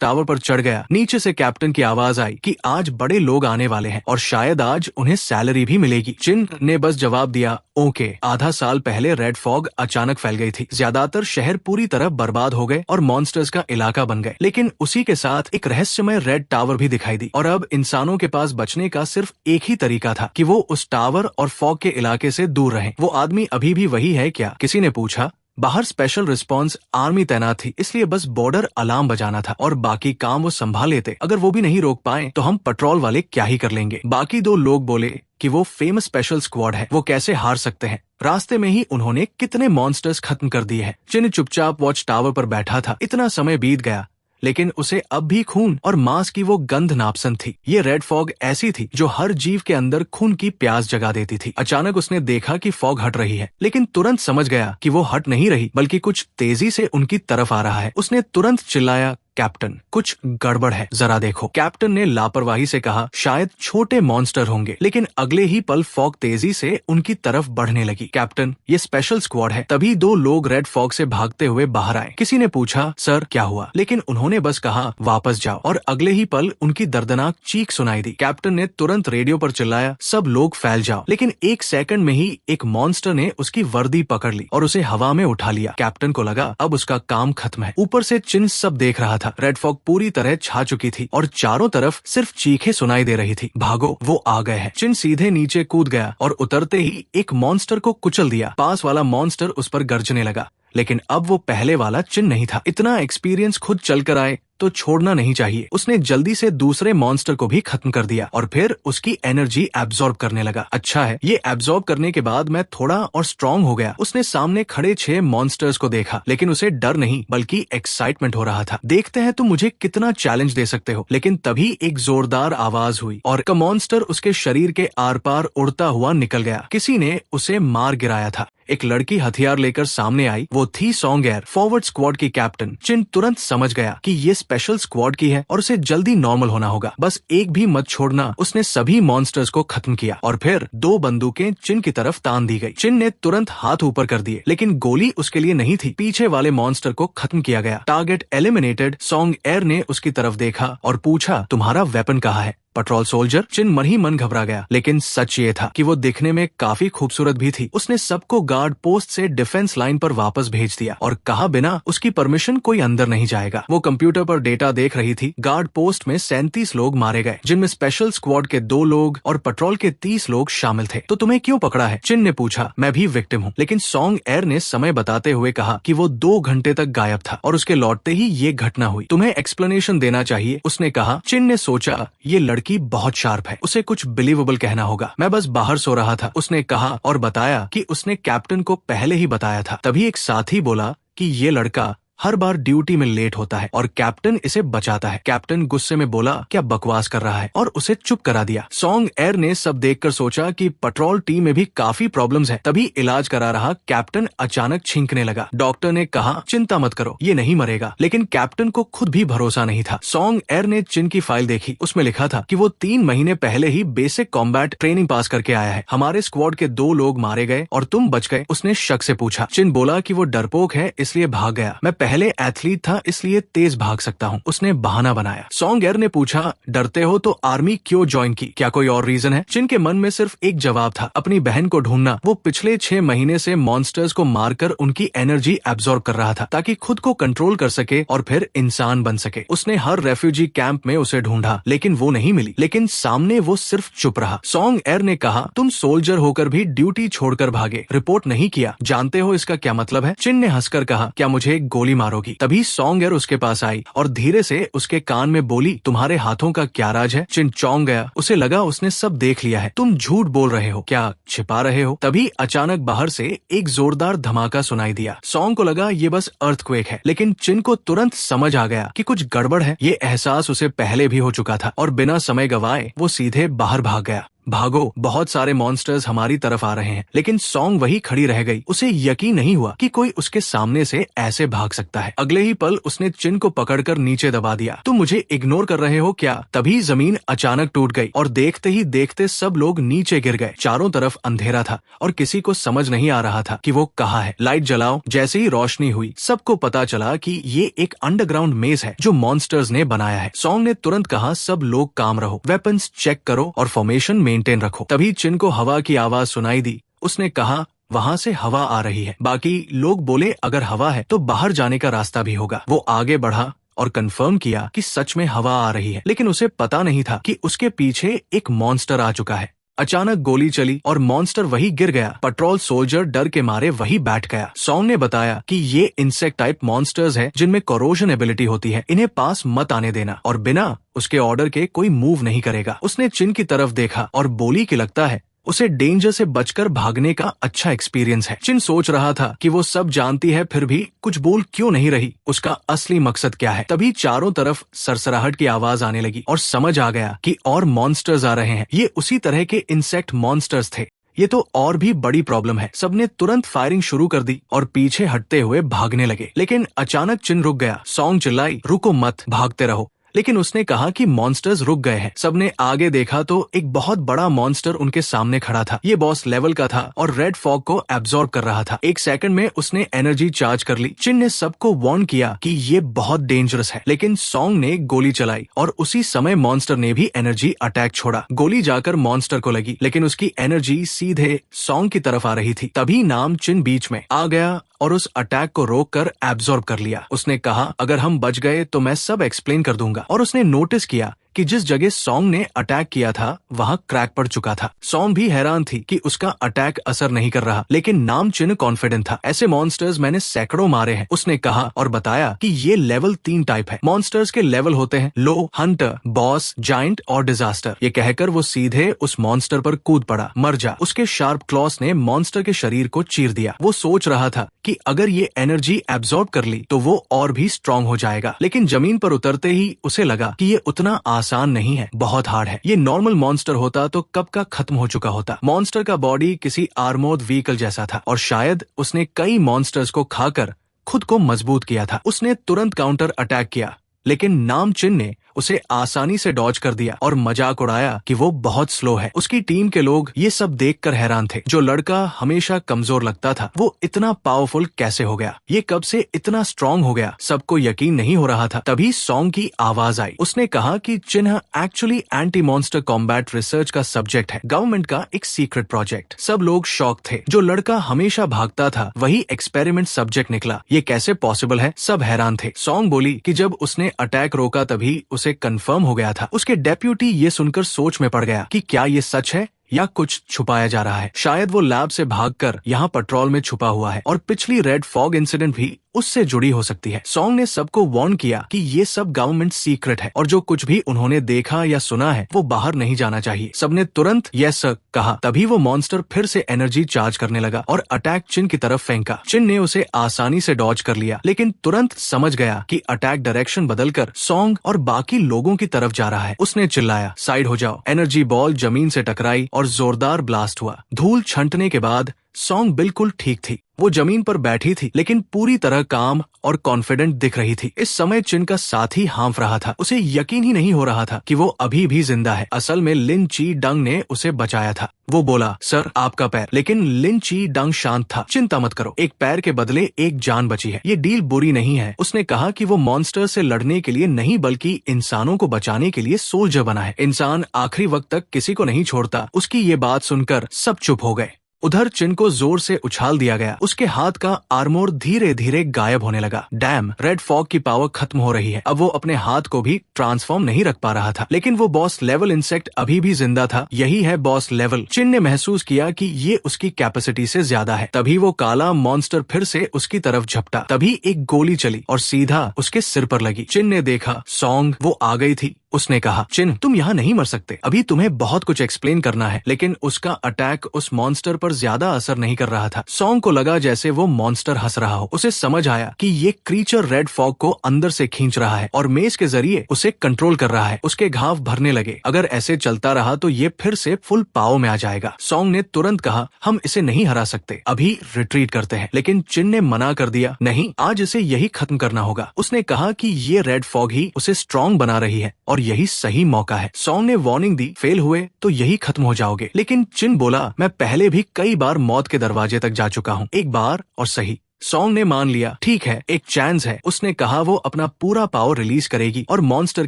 टावर पर चढ़ गया। नीचे से कैप्टन की आवाज आई कि आज बड़े लोग आने वाले हैं और शायद आज उन्हें सैलरी भी मिलेगी। चिन ने बस जवाब दिया, ओके। आधा साल पहले रेड फॉग अचानक फैल गई थी। ज्यादातर शहर पूरी तरह बर्बाद हो गए और मॉन्स्टर्स का इलाका बन गए, लेकिन उसी के साथ एक रहस्यमय रेड टावर भी दिखाई दी। और अब इंसानों के पास बचने का सिर्फ एक ही तरीका था कि वो उस टावर और फॉग के इलाके से दूर रहें। वो आदमी अभी भी वही है क्या? किसी ने पूछा। बाहर स्पेशल रिस्पांस आर्मी तैनात थी, इसलिए बस बॉर्डर अलार्म बजाना था और बाकी काम वो संभाल लेते। अगर वो भी नहीं रोक पाए तो हम पेट्रोल वाले क्या ही कर लेंगे। बाकी दो लोग बोले कि वो फेमस स्पेशल स्क्वाड है, वो कैसे हार सकते हैं। रास्ते में ही उन्होंने कितने मॉन्स्टर्स खत्म कर दिए हैं। चिन चुपचाप वॉच टावर पर बैठा था। इतना समय बीत गया लेकिन उसे अब भी खून और मांस की वो गंध नापसंद थी। ये रेड फॉग ऐसी थी जो हर जीव के अंदर खून की प्यास जगा देती थी। अचानक उसने देखा कि फॉग हट रही है, लेकिन तुरंत समझ गया कि वो हट नहीं रही बल्कि कुछ तेजी से उनकी तरफ आ रहा है। उसने तुरंत चिल्लाया, कैप्टन, कुछ गड़बड़ है, जरा देखो। कैप्टन ने लापरवाही से कहा, शायद छोटे मॉन्स्टर होंगे। लेकिन अगले ही पल फॉग तेजी से उनकी तरफ बढ़ने लगी। कैप्टन, ये स्पेशल स्क्वाड है। तभी दो लोग रेड फॉग से भागते हुए बाहर आए। किसी ने पूछा, सर क्या हुआ? लेकिन उन्होंने बस कहा, वापस जाओ। और अगले ही पल उनकी दर्दनाक चीख सुनाई दी। कैप्टन ने तुरंत रेडियो पर चिल्लाया, सब लोग फैल जाओ। लेकिन एक सेकंड में ही एक मॉन्स्टर ने उसकी वर्दी पकड़ ली और उसे हवा में उठा लिया। कैप्टन को लगा अब उसका काम खत्म है। ऊपर से चिन सब देख रहा था। रेड फॉग पूरी तरह छा चुकी थी और चारों तरफ सिर्फ चीखें सुनाई दे रही थी। भागो, वो आ गए हैं। चिन सीधे नीचे कूद गया और उतरते ही एक मॉन्स्टर को कुचल दिया। पास वाला मॉन्स्टर उस पर गरजने लगा, लेकिन अब वो पहले वाला चिन नहीं था। इतना एक्सपीरियंस खुद चलकर आए तो छोड़ना नहीं चाहिए। उसने जल्दी से दूसरे मॉन्स्टर को भी खत्म कर दिया और फिर उसकी एनर्जी एब्जॉर्ब करने लगा। अच्छा है, ये एब्जॉर्ब करने के बाद मैं थोड़ा और स्ट्रांग हो गया। उसने सामने खड़े 6 मॉन्स्टर्स को देखा, लेकिन उसे डर नहीं बल्कि एक्साइटमेंट हो रहा था। देखते हैं तुम मुझे कितना चैलेंज दे सकते हो। लेकिन तभी एक जोरदार आवाज हुई और का मॉन्स्टर उसके शरीर के आर पार उड़ता हुआ निकल गया। किसी ने उसे मार गिराया था। एक लड़की हथियार लेकर सामने आई। वो थी सॉन्ग एयर, फॉरवर्ड स्क्वाड की कैप्टन। चिन तुरंत समझ गया कि ये स्पेशल स्क्वाड की है और उसे जल्दी नॉर्मल होना होगा। बस एक भी मत छोड़ना। उसने सभी मॉन्स्टर्स को खत्म किया और फिर 2 बंदूकें चिन की तरफ तान दी गई। चिन ने तुरंत हाथ ऊपर कर दिए, लेकिन गोली उसके लिए नहीं थी। पीछे वाले मॉन्स्टर को खत्म किया गया। Target eliminated. सॉन्ग एयर ने उसकी तरफ देखा और पूछा, तुम्हारा वेपन कहाँ है? Petrol soldier. चिन मन ही मन घबरा गया, लेकिन सच ये था कि वो दिखने में काफी खूबसूरत भी थी। उसने सबको गार्ड पोस्ट से डिफेंस लाइन पर वापस भेज दिया और कहा बिना उसकी परमिशन कोई अंदर नहीं जाएगा। वो कंप्यूटर पर डेटा देख रही थी। गार्ड पोस्ट में 37 लोग मारे गए, जिनमें स्पेशल स्क्वाड के 2 लोग और पेट्रोल के 30 लोग शामिल थे। तो तुम्हें क्यों पकड़ा है? चिन ने पूछा। मैं भी विक्टिम हूँ, लेकिन सॉन्ग एयर ने समय बताते हुए कहा कि वो 2 घंटे तक गायब था और उसके लौटते ही ये घटना हुई। तुम्हें एक्सप्लेनेशन देना चाहिए, उसने कहा। चिन ने सोचा, ये लड़की बहुत शार्प है, उसे कुछ बिलीवेबल कहना होगा। मैं बस बाहर सो रहा था, उसने कहा और बताया कि उसने कैप्टन को पहले ही बताया था। तभी एक साथी बोला कि ये लड़का हर बार ड्यूटी में लेट होता है और कैप्टन इसे बचाता है। कैप्टन गुस्से में बोला, क्या बकवास कर रहा है, और उसे चुप करा दिया। सॉन्ग एयर ने सब देखकर सोचा कि पेट्रोल टीम में भी काफी प्रॉब्लम्स है। तभी इलाज करा रहा कैप्टन अचानक छींकने लगा। डॉक्टर ने कहा, चिंता मत करो, ये नहीं मरेगा। लेकिन कैप्टन को खुद भी भरोसा नहीं था। सॉन्ग एयर ने चिन की फाइल देखी। उसमें लिखा था कि वो 3 महीने पहले ही बेसिक कॉम्बैट ट्रेनिंग पास करके आया है। हमारे स्क्वाड के 2 लोग मारे गए और तुम बच गए। उसने शक से पूछा। चिन बोला कि वो डरपोक है इसलिए भाग गया। मैं पहले एथलीट था इसलिए तेज भाग सकता हूँ, उसने बहाना बनाया। सॉन्ग एयर ने पूछा, डरते हो तो आर्मी क्यों ज्वाइन की? क्या कोई और रीजन है? चिन के मन में सिर्फ एक जवाब था, अपनी बहन को ढूंढना। वो पिछले 6 महीने से मॉन्स्टर्स को मारकर उनकी एनर्जी एब्जॉर्ब कर रहा था ताकि खुद को कंट्रोल कर सके और फिर इंसान बन सके। उसने हर रेफ्यूजी कैंप में उसे ढूंढा, लेकिन वो नहीं मिली। लेकिन सामने वो सिर्फ चुप रहा। सॉन्ग एयर ने कहा, तुम सोल्जर होकर भी ड्यूटी छोड़कर भागे, रिपोर्ट नहीं किया। जानते हो इसका क्या मतलब है? चिन ने हंसकर कहा, क्या मुझे गोली गोली मारोगी। तभी सॉन्गर उसके पास आई और धीरे से उसके कान में बोली, तुम्हारे हाथों का क्या राज है? चिन चौंक गया, उसे लगा उसने सब देख लिया है। तुम झूठ बोल रहे हो, क्या छिपा रहे हो? तभी अचानक बाहर से एक जोरदार धमाका सुनाई दिया। सॉन्ग को लगा ये बस अर्थक्वेक है, लेकिन चिन को तुरंत समझ आ गया कि कुछ गड़बड़ है। ये एहसास उसे पहले भी हो चुका था और बिना समय गवाए वो सीधे बाहर भाग गया। भागो, बहुत सारे मॉन्स्टर्स हमारी तरफ आ रहे हैं। लेकिन सॉन्ग वही खड़ी रह गई। उसे यकीन नहीं हुआ कि कोई उसके सामने से ऐसे भाग सकता है। अगले ही पल उसने चिन को पकड़कर नीचे दबा दिया। तुम मुझे इग्नोर कर रहे हो क्या? तभी जमीन अचानक टूट गई और देखते ही देखते सब लोग नीचे गिर गए। चारों तरफ अंधेरा था और किसी को समझ नहीं आ रहा था कि वो कहाँ है। लाइट जलाओ। जैसे ही रोशनी हुई सबको पता चला कि ये एक अंडरग्राउंड मेज है जो मॉन्स्टर्स ने बनाया है। सॉन्ग ने तुरंत कहा, सब लोग काम रहो, वेपन्स चेक करो और फॉर्मेशन मेंटेन रखो। तभी चिन को हवा की आवाज सुनाई दी। उसने कहा, वहाँ से हवा आ रही है। बाकी लोग बोले, अगर हवा है तो बाहर जाने का रास्ता भी होगा। वो आगे बढ़ा और कंफर्म किया कि सच में हवा आ रही है, लेकिन उसे पता नहीं था कि उसके पीछे एक मॉन्स्टर आ चुका है। अचानक गोली चली और मॉन्स्टर वही गिर गया। पेट्रोल सोल्जर डर के मारे वही बैठ गया। सॉन्ग ने बताया कि ये इंसेक्ट टाइप मॉन्स्टर्स हैं जिनमें कोरोजन एबिलिटी होती है। इन्हें पास मत आने देना और बिना उसके ऑर्डर के कोई मूव नहीं करेगा। उसने चिन की तरफ देखा और बोली कि लगता है उसे डेंजर से बचकर भागने का अच्छा एक्सपीरियंस है। चिन सोच रहा था कि वो सब जानती है फिर भी कुछ बोल क्यों नहीं रही, उसका असली मकसद क्या है। तभी चारों तरफ सरसराहट की आवाज आने लगी और समझ आ गया कि और मॉन्स्टर्स आ रहे हैं। ये उसी तरह के इंसेक्ट मॉन्स्टर्स थे। ये तो और भी बड़ी प्रॉब्लम है। सबने तुरंत फायरिंग शुरू कर दी और पीछे हटते हुए भागने लगे। लेकिन अचानक चिन रुक गया। सॉन्ग चिल्लाई, रुको मत, भागते रहो। लेकिन उसने कहा कि मॉन्स्टर्स रुक गए हैं। सबने आगे देखा तो एक बहुत बड़ा मॉन्स्टर उनके सामने खड़ा था। ये बॉस लेवल का था और रेड फॉग को एब्जॉर्ब कर रहा था। एक सेकंड में उसने एनर्जी चार्ज कर ली। चिन ने सबको वार्न किया कि ये बहुत डेंजरस है, लेकिन सॉन्ग ने गोली चलाई और उसी समय मॉन्स्टर ने भी एनर्जी अटैक छोड़ा। गोली जाकर मॉन्स्टर को लगी, लेकिन उसकी एनर्जी सीधे सॉन्ग की तरफ आ रही थी। तभी नाम चिन बीच में आ गया और उस अटैक को रोककर एब्जॉर्ब कर लिया। उसने कहा, अगर हम बच गए तो मैं सब एक्सप्लेन कर दूंगा। और उसने नोटिस किया कि जिस जगह सॉन्ग ने अटैक किया था वहाँ क्रैक पड़ चुका था। सॉन्ग भी हैरान थी कि उसका अटैक असर नहीं कर रहा, लेकिन नाम चिन कॉन्फिडेंट था। ऐसे मॉन्स्टर्स मैंने सैकड़ों मारे हैं, उसने कहा और बताया कि ये लेवल 3 टाइप है। मॉन्स्टर्स के लेवल होते हैं लो, हंटर, बॉस, जायंट और डिजास्टर। ये कहकर वो सीधे उस मॉन्स्टर पर कूद पड़ा। मर जा। उसके शार्प क्लॉस ने मॉन्स्टर के शरीर को चीर दिया। वो सोच रहा था कि अगर ये एनर्जी एब्जॉर्ब कर ली तो वो और भी स्ट्रांग हो जाएगा, लेकिन जमीन पर उतरते ही उसे लगा कि ये उतना आसान नहीं है, बहुत हार्ड है। ये नॉर्मल मॉन्स्टर होता तो कब का खत्म हो चुका होता। मॉन्स्टर का बॉडी किसी आर्मोर्ड व्हीकल जैसा था और शायद उसने कई मॉन्स्टर्स को खाकर खुद को मजबूत किया था। उसने तुरंत काउंटर अटैक किया, लेकिन नाम चिन ने उसे आसानी से डॉज कर दिया और मजाक उड़ाया कि वो बहुत स्लो है। उसकी टीम के लोग ये सब देखकर हैरान थे। जो लड़का हमेशा कमजोर लगता था वो इतना पावरफुल कैसे हो गया? ये कब से इतना स्ट्रांग हो गया? सबको यकीन नहीं हो रहा था। तभी सॉन्ग की आवाज आई। उसने कहा कि चिन्ह actually anti monster combat research का सब्जेक्ट है, गवर्नमेंट का एक सीक्रेट प्रोजेक्ट। सब लोग शॉक थे। जो लड़का हमेशा भागता था वही एक्सपेरिमेंट सब्जेक्ट निकला। ये कैसे पॉसिबल है? सब हैरान थे। सॉन्ग बोली कि जब उसने अटैक रोका तभी उसे कंफर्म हो गया था। उसके डेप्यूटी ये सुनकर सोच में पड़ गया कि क्या ये सच है या कुछ छुपाया जा रहा है। शायद वो लैब से भागकर यहाँ पेट्रोल में छुपा हुआ है और पिछली रेड फॉग इंसिडेंट भी उससे जुड़ी हो सकती है। सॉन्ग ने सबको वार्न किया कि ये सब गवर्नमेंट सीक्रेट है और जो कुछ भी उन्होंने देखा या सुना है वो बाहर नहीं जाना चाहिए। सबने तुरंत यस सर कहा। तभी वो मॉन्स्टर फिर से एनर्जी चार्ज करने लगा और अटैक चिन की तरफ फेंका। चिन ने उसे आसानी से डॉज कर लिया, लेकिन तुरंत समझ गया कि अटैक डायरेक्शन बदलकर सॉन्ग और बाकी लोगों की तरफ जा रहा है। उसने चिल्लाया, साइड हो जाओ। एनर्जी बॉल जमीन से टकराई और जोरदार ब्लास्ट हुआ। धूल छंटने के बाद सॉन्ग बिल्कुल ठीक थी। वो जमीन पर बैठी थी, लेकिन पूरी तरह काम और कॉन्फिडेंट दिख रही थी। इस समय चिन का साथी हाँफ रहा था। उसे यकीन ही नहीं हो रहा था कि वो अभी भी जिंदा है। असल में लिन ची डंग ने उसे बचाया था। वो बोला, सर आपका पैर। लेकिन लिन ची डंग शांत था। चिंता मत करो, एक पैर के बदले एक जान बची है। ये डील बुरी नहीं है। उसने कहा कि वो मॉन्स्टर से लड़ने के लिए नहीं बल्कि इंसानों को बचाने के लिए सोल्जर बना है। इंसान आखिरी वक्त तक किसी को नहीं छोड़ता। उसकी ये बात सुनकर सब चुप हो गए। उधर चिन को जोर से उछाल दिया गया। उसके हाथ का आर्मोर धीरे धीरे गायब होने लगा। डैम, रेड फॉग की पावर खत्म हो रही है। अब वो अपने हाथ को भी ट्रांसफॉर्म नहीं रख पा रहा था। लेकिन वो बॉस लेवल इंसेक्ट अभी भी जिंदा था। यही है बॉस लेवल। चिन ने महसूस किया कि ये उसकी कैपेसिटी से ज्यादा है। तभी वो काला मॉन्स्टर फिर से उसकी तरफ झपटा। तभी एक गोली चली और सीधा उसके सिर पर लगी। चिन ने देखा सॉन्ग, वो आ गई थी। उसने कहा, चिन तुम यहाँ नहीं मर सकते, अभी तुम्हें बहुत कुछ एक्सप्लेन करना है। लेकिन उसका अटैक उस मॉन्स्टर पर ज्यादा असर नहीं कर रहा था। सॉन्ग को लगा जैसे वो मॉन्स्टर हंस रहा हो। उसे समझ आया कि ये क्रीचर रेड फॉग को अंदर से खींच रहा है और मेज के जरिए उसे कंट्रोल कर रहा है। उसके घाव भरने लगे। अगर ऐसे चलता रहा तो ये फिर से फुल पाव में आ जाएगा। सॉन्ग ने तुरंत कहा, हम इसे नहीं हरा सकते, अभी रिट्रीट करते हैं। लेकिन चिन ने मना कर दिया, नहीं, आज इसे यही खत्म करना होगा। उसने कहा कि ये रेड फॉग ही उसे स्ट्रॉन्ग बना रही है और यही सही मौका है। सॉन्ग ने वार्निंग दी, फेल हुए तो यही खत्म हो जाओगे। लेकिन चिन बोला, मैं पहले भी कई बार मौत के दरवाजे तक जा चुका हूँ, एक बार और सही। सॉन्ग ने मान लिया, ठीक है, एक चांस है। उसने कहा वो अपना पूरा पावर रिलीज करेगी और मॉन्स्टर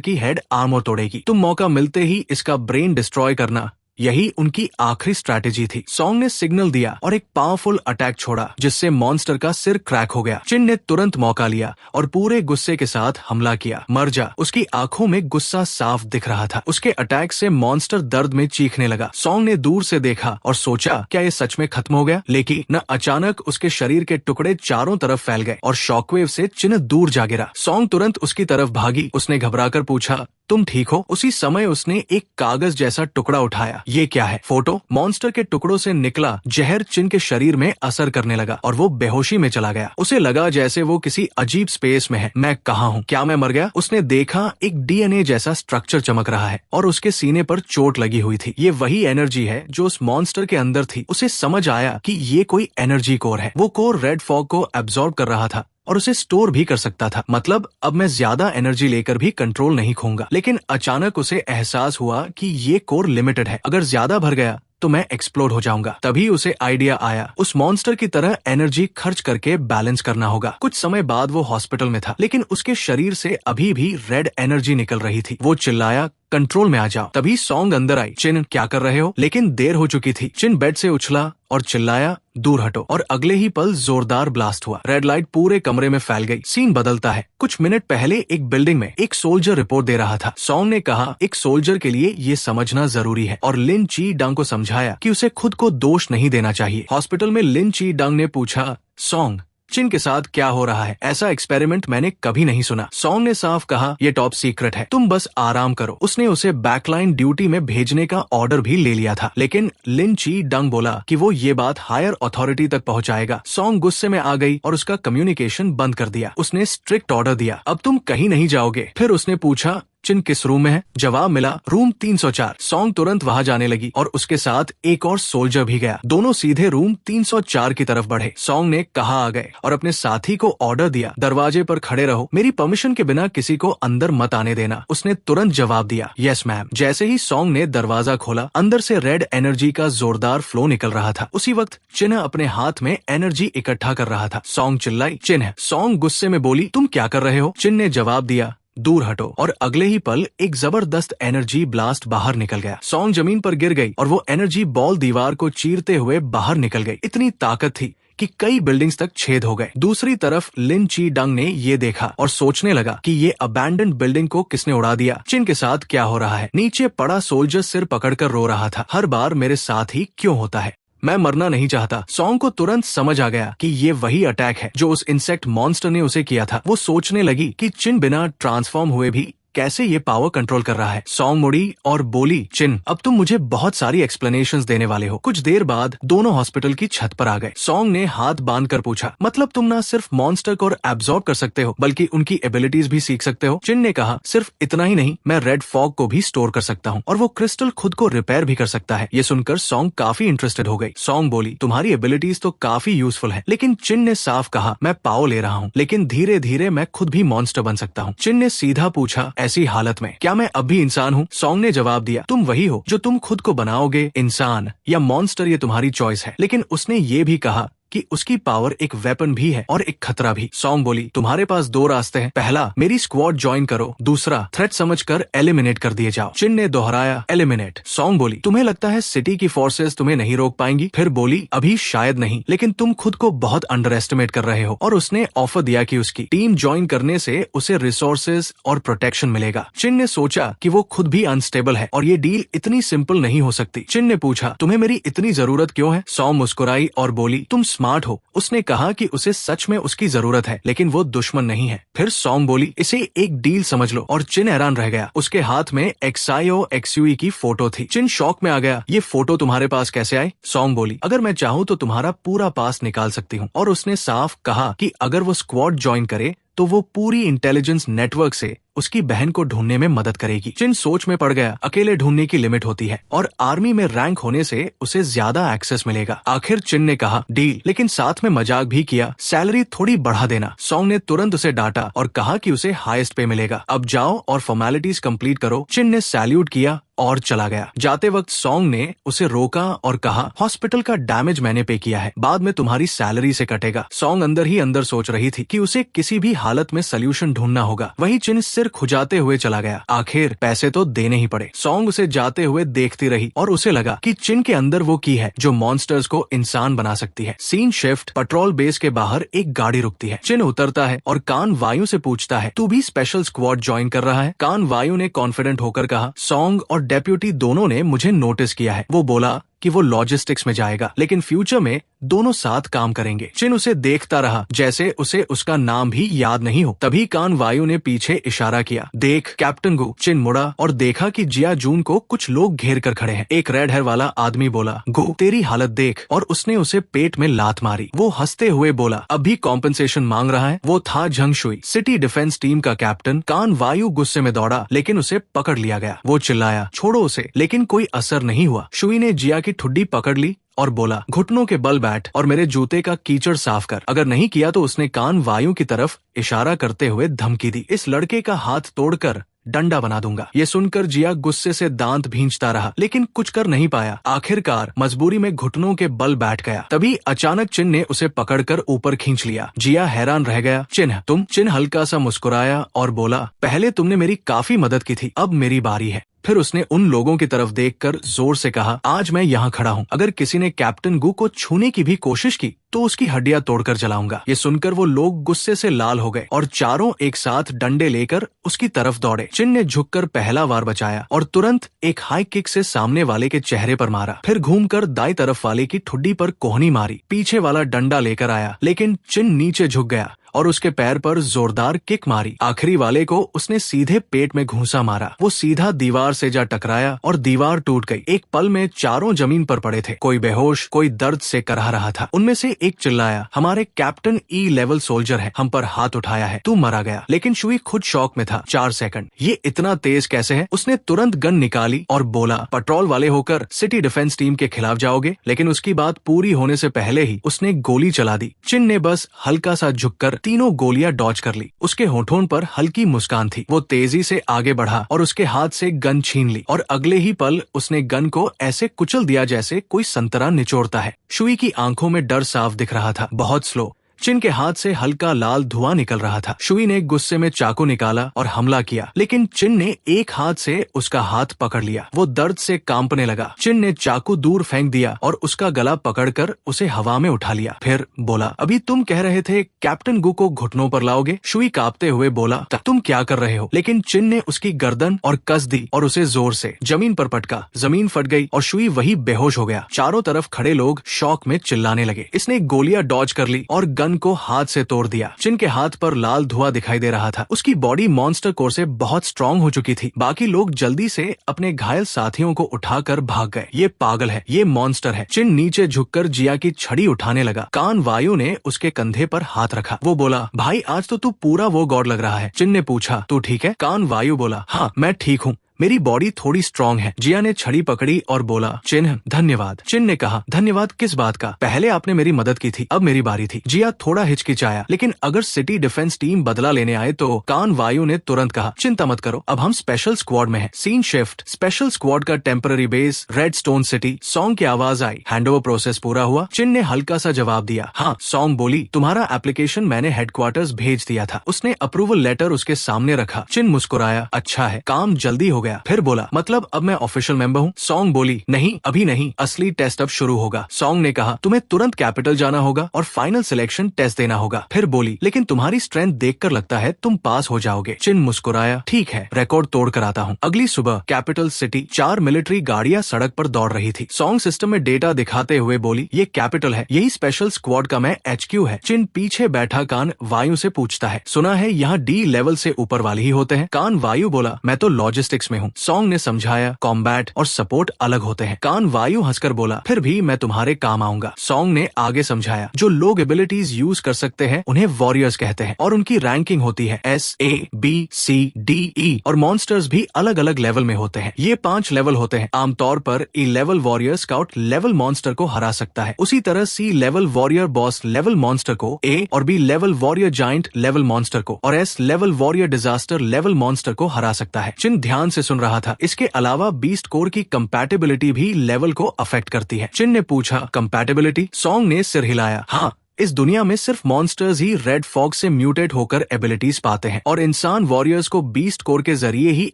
की हेड आर्मर तोड़ेगी। तुम मौका मिलते ही इसका ब्रेन डिस्ट्रॉय करना, यही उनकी आखिरी स्ट्रैटेजी थी। सॉन्ग ने सिग्नल दिया और एक पावरफुल अटैक छोड़ा जिससे मॉन्स्टर का सिर क्रैक हो गया। चिन ने तुरंत मौका लिया और पूरे गुस्से के साथ हमला किया। मर जा। उसकी आंखों में गुस्सा साफ दिख रहा था। उसके अटैक से मॉन्स्टर दर्द में चीखने लगा। सॉन्ग ने दूर से देखा और सोचा, क्या ये सच में खत्म हो गया? लेकिन न अचानक उसके शरीर के टुकड़े चारों तरफ फैल गए और शॉकवेव से चिन दूर जा गिरा। सॉन्ग तुरंत उसकी तरफ भागी। उसने घबराकर पूछा, तुम ठीक हो? उसी समय उसने एक कागज जैसा टुकड़ा उठाया। ये क्या है? फोटो। मॉन्स्टर के टुकड़ों से निकला जहर चिन के शरीर में असर करने लगा और वो बेहोशी में चला गया। उसे लगा जैसे वो किसी अजीब स्पेस में है। मैं कहाँ हूँ? क्या मैं मर गया? उसने देखा एक डीएनए जैसा स्ट्रक्चर चमक रहा है और उसके सीने पर चोट लगी हुई थी। ये वही एनर्जी है जो उस मॉन्स्टर के अंदर थी। उसे समझ आया कि ये कोई एनर्जी कोर है। वो कोर रेड फॉग को एब्जॉर्ब कर रहा था और उसे स्टोर भी कर सकता था। मतलब अब मैं ज्यादा एनर्जी लेकर भी कंट्रोल नहीं खोऊंगा। लेकिन अचानक उसे एहसास हुआ कि ये कोर लिमिटेड है। अगर ज्यादा भर गया तो मैं एक्सप्लोड हो जाऊंगा। तभी उसे आइडिया आया, उस मॉन्स्टर की तरह एनर्जी खर्च करके बैलेंस करना होगा। कुछ समय बाद वो हॉस्पिटल में था, लेकिन उसके शरीर से अभी भी रेड एनर्जी निकल रही थी। वो चिल्लाया, कंट्रोल में आ जाओ। तभी सॉन्ग अंदर आई। चिन, क्या कर रहे हो? लेकिन देर हो चुकी थी। चिन बेड से उछला और चिल्लाया, दूर हटो। और अगले ही पल जोरदार ब्लास्ट हुआ। रेड लाइट पूरे कमरे में फैल गई। सीन बदलता है। कुछ मिनट पहले एक बिल्डिंग में एक सोल्जर रिपोर्ट दे रहा था। सॉन्ग ने कहा, एक सोल्जर के लिए ये समझना जरूरी है, और लिन ची डंग को समझाया कि उसे खुद को दोष नहीं देना चाहिए। हॉस्पिटल में लिन ची डंग ने पूछा, सॉन्ग, चिन के साथ क्या हो रहा है? ऐसा एक्सपेरिमेंट मैंने कभी नहीं सुना। सॉन्ग ने साफ कहा, ये टॉप सीक्रेट है, तुम बस आराम करो। उसने उसे बैकलाइन ड्यूटी में भेजने का ऑर्डर भी ले लिया था। लेकिन लिन ची डंग बोला कि वो ये बात हायर अथॉरिटी तक पहुंचाएगा। सॉन्ग गुस्से में आ गई और उसका कम्युनिकेशन बंद कर दिया। उसने स्ट्रिक्ट ऑर्डर दिया, अब तुम कहीं नहीं जाओगे। फिर उसने पूछा, चिन किस रूम में है? जवाब मिला, रूम 304। सॉन्ग तुरंत वहां जाने लगी और उसके साथ एक और सोल्जर भी गया। दोनों सीधे रूम 304 की तरफ बढ़े। सॉन्ग ने कहा आ गए और अपने साथी को ऑर्डर दिया, दरवाजे पर खड़े रहो, मेरी परमिशन के बिना किसी को अंदर मत आने देना। उसने तुरंत जवाब दिया, यस मैम। जैसे ही सॉन्ग ने दरवाजा खोला, अंदर से रेड एनर्जी का जोरदार फ्लो निकल रहा था। उसी वक्त चिन अपने हाथ में एनर्जी इकट्ठा कर रहा था। सॉन्ग चिल्लाई, चिन है। सॉन्ग गुस्से में बोली, तुम क्या कर रहे हो? चिन ने जवाब दिया, दूर हटो। और अगले ही पल एक जबरदस्त एनर्जी ब्लास्ट बाहर निकल गया। सॉन्ग जमीन पर गिर गई और वो एनर्जी बॉल दीवार को चीरते हुए बाहर निकल गई। इतनी ताकत थी कि कई बिल्डिंग्स तक छेद हो गए। दूसरी तरफ लिन ची डंग ने ये देखा और सोचने लगा कि ये अबैंडन्ड बिल्डिंग को किसने उड़ा दिया। चिन के साथ क्या हो रहा है? नीचे पड़ा सोल्जर सिर पकड़कर रो रहा था। हर बार मेरे साथ ही क्यों होता है? मैं मरना नहीं चाहता। सॉन्ग को तुरंत समझ आ गया कि ये वही अटैक है जो उस इंसेक्ट मॉन्स्टर ने उसे किया था। वो सोचने लगी कि चिन बिना ट्रांसफॉर्म हुए भी कैसे ये पावर कंट्रोल कर रहा है। सॉन्ग मुड़ी और बोली, चिन, अब तुम मुझे बहुत सारी एक्सप्लेनेशंस देने वाले हो। कुछ देर बाद दोनों हॉस्पिटल की छत पर आ गए। सॉन्ग ने हाथ बांध कर पूछा, मतलब तुम ना सिर्फ मॉन्स्टर को एब्जॉर्ब कर सकते हो बल्कि उनकी एबिलिटीज भी सीख सकते हो? चिन ने कहा, सिर्फ इतना ही नहीं, मैं रेड फॉग को भी स्टोर कर सकता हूँ और वो क्रिस्टल खुद को रिपेयर भी कर सकता है। ये सुनकर सॉन्ग काफी इंटरेस्टेड हो गई। सॉन्ग बोली, तुम्हारी एबिलिटीज तो काफी यूजफुल है। लेकिन चिन ने साफ कहा, मैं पावर ले रहा हूँ, लेकिन धीरे धीरे मैं खुद भी मॉन्स्टर बन सकता हूँ। चिन ने सीधा पूछा, ऐसी हालत में क्या मैं अब भी इंसान हूँ? सॉन्ग ने जवाब दिया, तुम वही हो जो तुम खुद को बनाओगे, इंसान या मॉन्स्टर ये तुम्हारी चॉइस है। लेकिन उसने ये भी कहा कि उसकी पावर एक वेपन भी है और एक खतरा भी। सॉन्ग बोली, तुम्हारे पास दो रास्ते हैं, पहला मेरी स्क्वाड ज्वाइन करो, दूसरा थ्रेट समझकर एलिमिनेट कर दिए जाओ। चिन ने दोहराया, एलिमिनेट। सॉन्ग बोली, तुम्हें लगता है सिटी की फोर्सेस तुम्हें नहीं रोक पाएंगी? फिर बोली, अभी शायद नहीं, लेकिन तुम खुद को बहुत अंडर एस्टिमेट कर रहे हो। और उसने ऑफर दिया कि उसकी टीम ज्वाइन करने से उसे रिसोर्सेज और प्रोटेक्शन मिलेगा। चिन ने सोचा कि वो खुद भी अनस्टेबल है और ये डील इतनी सिंपल नहीं हो सकती। चिन ने पूछा, तुम्हें मेरी इतनी जरूरत क्यों है? सॉन्ग मुस्कुराई और बोली, तुम स्मार्ट हो। उसने कहा कि उसे सच में उसकी जरूरत है, लेकिन वो दुश्मन नहीं है। फिर सॉन्ग बोली, इसे एक डील समझ लो। और चिन हैरान रह गया। उसके हाथ में XIO XUE की फोटो थी। चिन शॉक में आ गया। ये फोटो तुम्हारे पास कैसे आई? सॉन्ग बोली, अगर मैं चाहूँ तो तुम्हारा पूरा पास निकाल सकती हूँ। और उसने साफ कहा कि अगर वो स्क्वाड ज्वाइन करे तो वो पूरी इंटेलिजेंस नेटवर्क से उसकी बहन को ढूंढने में मदद करेगी। चिन सोच में पड़ गया। अकेले ढूंढने की लिमिट होती है और आर्मी में रैंक होने से उसे ज्यादा एक्सेस मिलेगा। आखिर चिन ने कहा, डील, लेकिन साथ में मजाक भी किया, सैलरी थोड़ी बढ़ा देना। सॉन्ग ने तुरंत उसे डांटा और कहा कि उसे हाईएस्ट पे मिलेगा। अब जाओ और फॉर्मेलिटीज कंप्लीट करो। चिन ने सैल्यूट किया और चला गया। जाते वक्त सॉन्ग ने उसे रोका और कहा, हॉस्पिटल का डैमेज मैंने पे किया है, बाद में तुम्हारी सैलरी से कटेगा। सॉन्ग अंदर ही अंदर सोच रही थी कि उसे किसी भी हालत में सोल्यूशन ढूंढना होगा। वही चिन सिर खुजाते हुए चला गया। आखिर पैसे तो देने ही पड़े। सॉन्ग उसे जाते हुए देखती रही और उसे लगा कि चिन के अंदर वो की है जो मॉन्स्टर्स को इंसान बना सकती है। सीन शिफ्ट, पेट्रोल बेस के बाहर एक गाड़ी रुकती है। चिन उतरता है और कान वायु से पूछता है, तू भी स्पेशल स्क्वाड ज्वाइन कर रहा है? कान वायु ने कॉन्फिडेंट होकर कहा, सॉन्ग और डेप्यूटी दोनों ने मुझे नोटिस किया है। वो बोला कि वो लॉजिस्टिक्स में जाएगा, लेकिन फ्यूचर में दोनों साथ काम करेंगे। चिन उसे देखता रहा जैसे उसे उसका नाम भी याद नहीं हो। तभी कान वायु ने पीछे इशारा किया, देख कैप्टन गु। चिन मुड़ा और देखा कि जिया जून को कुछ लोग घेर कर खड़े हैं। एक रेड हेयर वाला आदमी बोला, गु तेरी हालत देख, और उसने उसे पेट में लात मारी। वो हंसते हुए बोला, अब भी कॉम्पनसेशन मांग रहा है? वो था Jhang Shuey, city defence team का कैप्टन। कान वायु गुस्से में दौड़ा, लेकिन उसे पकड़ लिया गया। वो चिल्लाया, छोड़ो उसे, लेकिन कोई असर नहीं हुआ। शुई ने जिया की ठुड्डी पकड़ ली और बोला, घुटनों के बल बैठ और मेरे जूते का कीचड़ साफ कर, अगर नहीं किया तो उसने कान वायु की तरफ इशारा करते हुए धमकी दी, इस लड़के का हाथ तोड़कर डंडा बना दूंगा। ये सुनकर जिया गुस्से से दांत भींचता रहा, लेकिन कुछ कर नहीं पाया। आखिरकार मजबूरी में घुटनों के बल बैठ गया। तभी अचानक चिन ने उसे पकड़कर ऊपर खींच लिया। जिया हैरान रह गया, चिन तुम? चिन हल्का सा मुस्कुराया और बोला, पहले तुमने मेरी काफी मदद की थी, अब मेरी बारी है। फिर उसने उन लोगों की तरफ देखकर जोर से कहा, आज मैं यहाँ खड़ा हूँ, अगर किसी ने कैप्टन गु को छूने की भी कोशिश की तो उसकी हड्डियां तोड़कर जलाऊंगा। ये सुनकर वो लोग गुस्से से लाल हो गए और चारों एक साथ डंडे लेकर उसकी तरफ दौड़े। चिन ने झुककर पहला वार बचाया और तुरंत एक हाई किक से सामने वाले के चेहरे पर मारा। फिर घूमकर दाई तरफ वाले की ठुड्डी पर कोहनी मारी। पीछे वाला डंडा लेकर आया, लेकिन चिन नीचे झुक गया और उसके पैर पर जोरदार किक मारी। आखिरी वाले को उसने सीधे पेट में घूंसा मारा। वो सीधा दीवार से जा टकराया और दीवार टूट गई। एक पल में चारों जमीन पर पड़े थे, कोई बेहोश, कोई दर्द से कराह रहा था। उनमें से एक चिल्लाया, हमारे कैप्टन E लेवल सोल्जर है, हम पर हाथ उठाया है, तू मारा गया। लेकिन शुई खुद शॉक में था। 4 सेकंड, ये इतना तेज कैसे है? उसने तुरंत गन निकाली और बोला, पेट्रोल वाले होकर सिटी डिफेंस टीम के खिलाफ जाओगे? लेकिन उसकी बात पूरी होने से पहले ही उसने गोली चला दी। चिन ने बस हल्का सा झुककर तीनों गोलियां डॉज कर ली। उसके होठों पर हल्की मुस्कान थी। वो तेजी से आगे बढ़ा और उसके हाथ से गन छीन ली और अगले ही पल उसने गन को ऐसे कुचल दिया जैसे कोई संतरा निचोड़ता है। शुई की आंखों में डर साफ दिख रहा था। बहुत स्लो। चिन के हाथ से हल्का लाल धुआं निकल रहा था। शुई ने गुस्से में चाकू निकाला और हमला किया, लेकिन चिन ने एक हाथ से उसका हाथ पकड़ लिया। वो दर्द से कांपने लगा। चिन ने चाकू दूर फेंक दिया और उसका गला पकड़कर उसे हवा में उठा लिया। फिर बोला, अभी तुम कह रहे थे कैप्टन गु को घुटनों पर लाओगे? शुई कांपते हुए बोला, तुम क्या कर रहे हो? लेकिन चिन ने उसकी गर्दन और कस दी और उसे जोर से जमीन पर पटका। जमीन फट गई और शुई वही बेहोश हो गया। चारों तरफ खड़े लोग शौक में चिल्लाने लगे। इसने गोलियां डॉज कर ली और गन को हाथ से तोड़ दिया। चिन के हाथ पर लाल धुआं दिखाई दे रहा था। उसकी बॉडी मॉन्स्टर कोर से बहुत स्ट्रांग हो चुकी थी। बाकी लोग जल्दी से अपने घायल साथियों को उठाकर भाग गए। ये पागल है, ये मॉन्स्टर है। चिन नीचे झुककर जिया की छड़ी उठाने लगा। कान वायु ने उसके कंधे पर हाथ रखा। वो बोला, भाई आज तो तू पूरा वो गॉड लग रहा है। चिन ने पूछा, तू ठीक है? कान वायु बोला, हाँ मैं ठीक हूँ, मेरी बॉडी थोड़ी स्ट्रांग है। जिया ने छड़ी पकड़ी और बोला, चिन्ह धन्यवाद। चिन ने कहा, धन्यवाद किस बात का? पहले आपने मेरी मदद की थी, अब मेरी बारी थी। जिया थोड़ा हिचकिचाया, लेकिन अगर सिटी डिफेंस टीम बदला लेने आए तो? कान वायु ने तुरंत कहा, चिंता मत करो, अब हम स्पेशल स्क्वाड में हैं। Scene shift. स्पेशल स्क्वाड का temporary base red stone city. Song की आवाज आई, हैंडओवर प्रोसेस पूरा हुआ? चिन ने हल्का सा जवाब दिया, हाँ। सॉन्ग बोली, तुम्हारा एप्लीकेशन मैंने हेडक्वार्टर्स भेज दिया था। उसने अप्रूवल लेटर उसके सामने रखा। चिन मुस्कुराया, अच्छा है, काम जल्दी हो गया। फिर बोला, मतलब अब मैं ऑफिशियल मेंबर हूँ? सॉन्ग बोली, नहीं अभी नहीं, असली टेस्ट अब शुरू होगा। सॉन्ग ने कहा, तुम्हें तुरंत कैपिटल जाना होगा और फाइनल सिलेक्शन टेस्ट देना होगा। फिर बोली, लेकिन तुम्हारी स्ट्रेंथ देखकर लगता है तुम पास हो जाओगे। चिन मुस्कुराया, ठीक है, रिकॉर्ड तोड़ कर आता हूँ। अगली सुबह कैपिटल सिटी 4 मिलिट्री गाड़ियां सड़क पर दौड़ रही थी। सॉन्ग सिस्टम में डेटा दिखाते हुए बोली, ये कैपिटल है, यही स्पेशल स्क्वाड का मैं HQ है। चिन पीछे बैठा कान वायु से पूछता है, सुना है यहाँ D लेवल से ऊपर वाले ही होते हैं? कान वायु बोला, मैं तो लॉजिस्टिक्स में हूँ। सॉन्ग ने समझाया, कॉम्बैट और सपोर्ट अलग होते हैं। कान वायु हंसकर बोला, फिर भी मैं तुम्हारे काम आऊंगा। सॉन्ग ने आगे समझाया, जो लोग एबिलिटीज यूज कर सकते हैं उन्हें वॉरियर्स कहते हैं और उनकी रैंकिंग होती है SABCDE और मॉन्स्टर्स भी अलग अलग लेवल में होते हैं। ये 5 लेवल होते हैं। आमतौर पर E level warrior scout level monster को हरा सकता है। उसी तरह C level warrior boss level monster को, A और B level warrior giant level monster को और S level warrior disaster level monster को हरा सकता है। चिन ध्यान से सुन रहा था। इसके अलावा बीस्ट कोर की कंपैटिबिलिटी भी लेवल को अफेक्ट करती है। चिन ने पूछा, कंपैटिबिलिटी? सॉन्ग ने सिर हिलाया, हाँ। इस दुनिया में सिर्फ मॉन्स्टर्स ही रेड फॉग से म्यूटेट होकर एबिलिटीज पाते हैं और इंसान वॉरियर्स को बीस्ट कोर के जरिए ही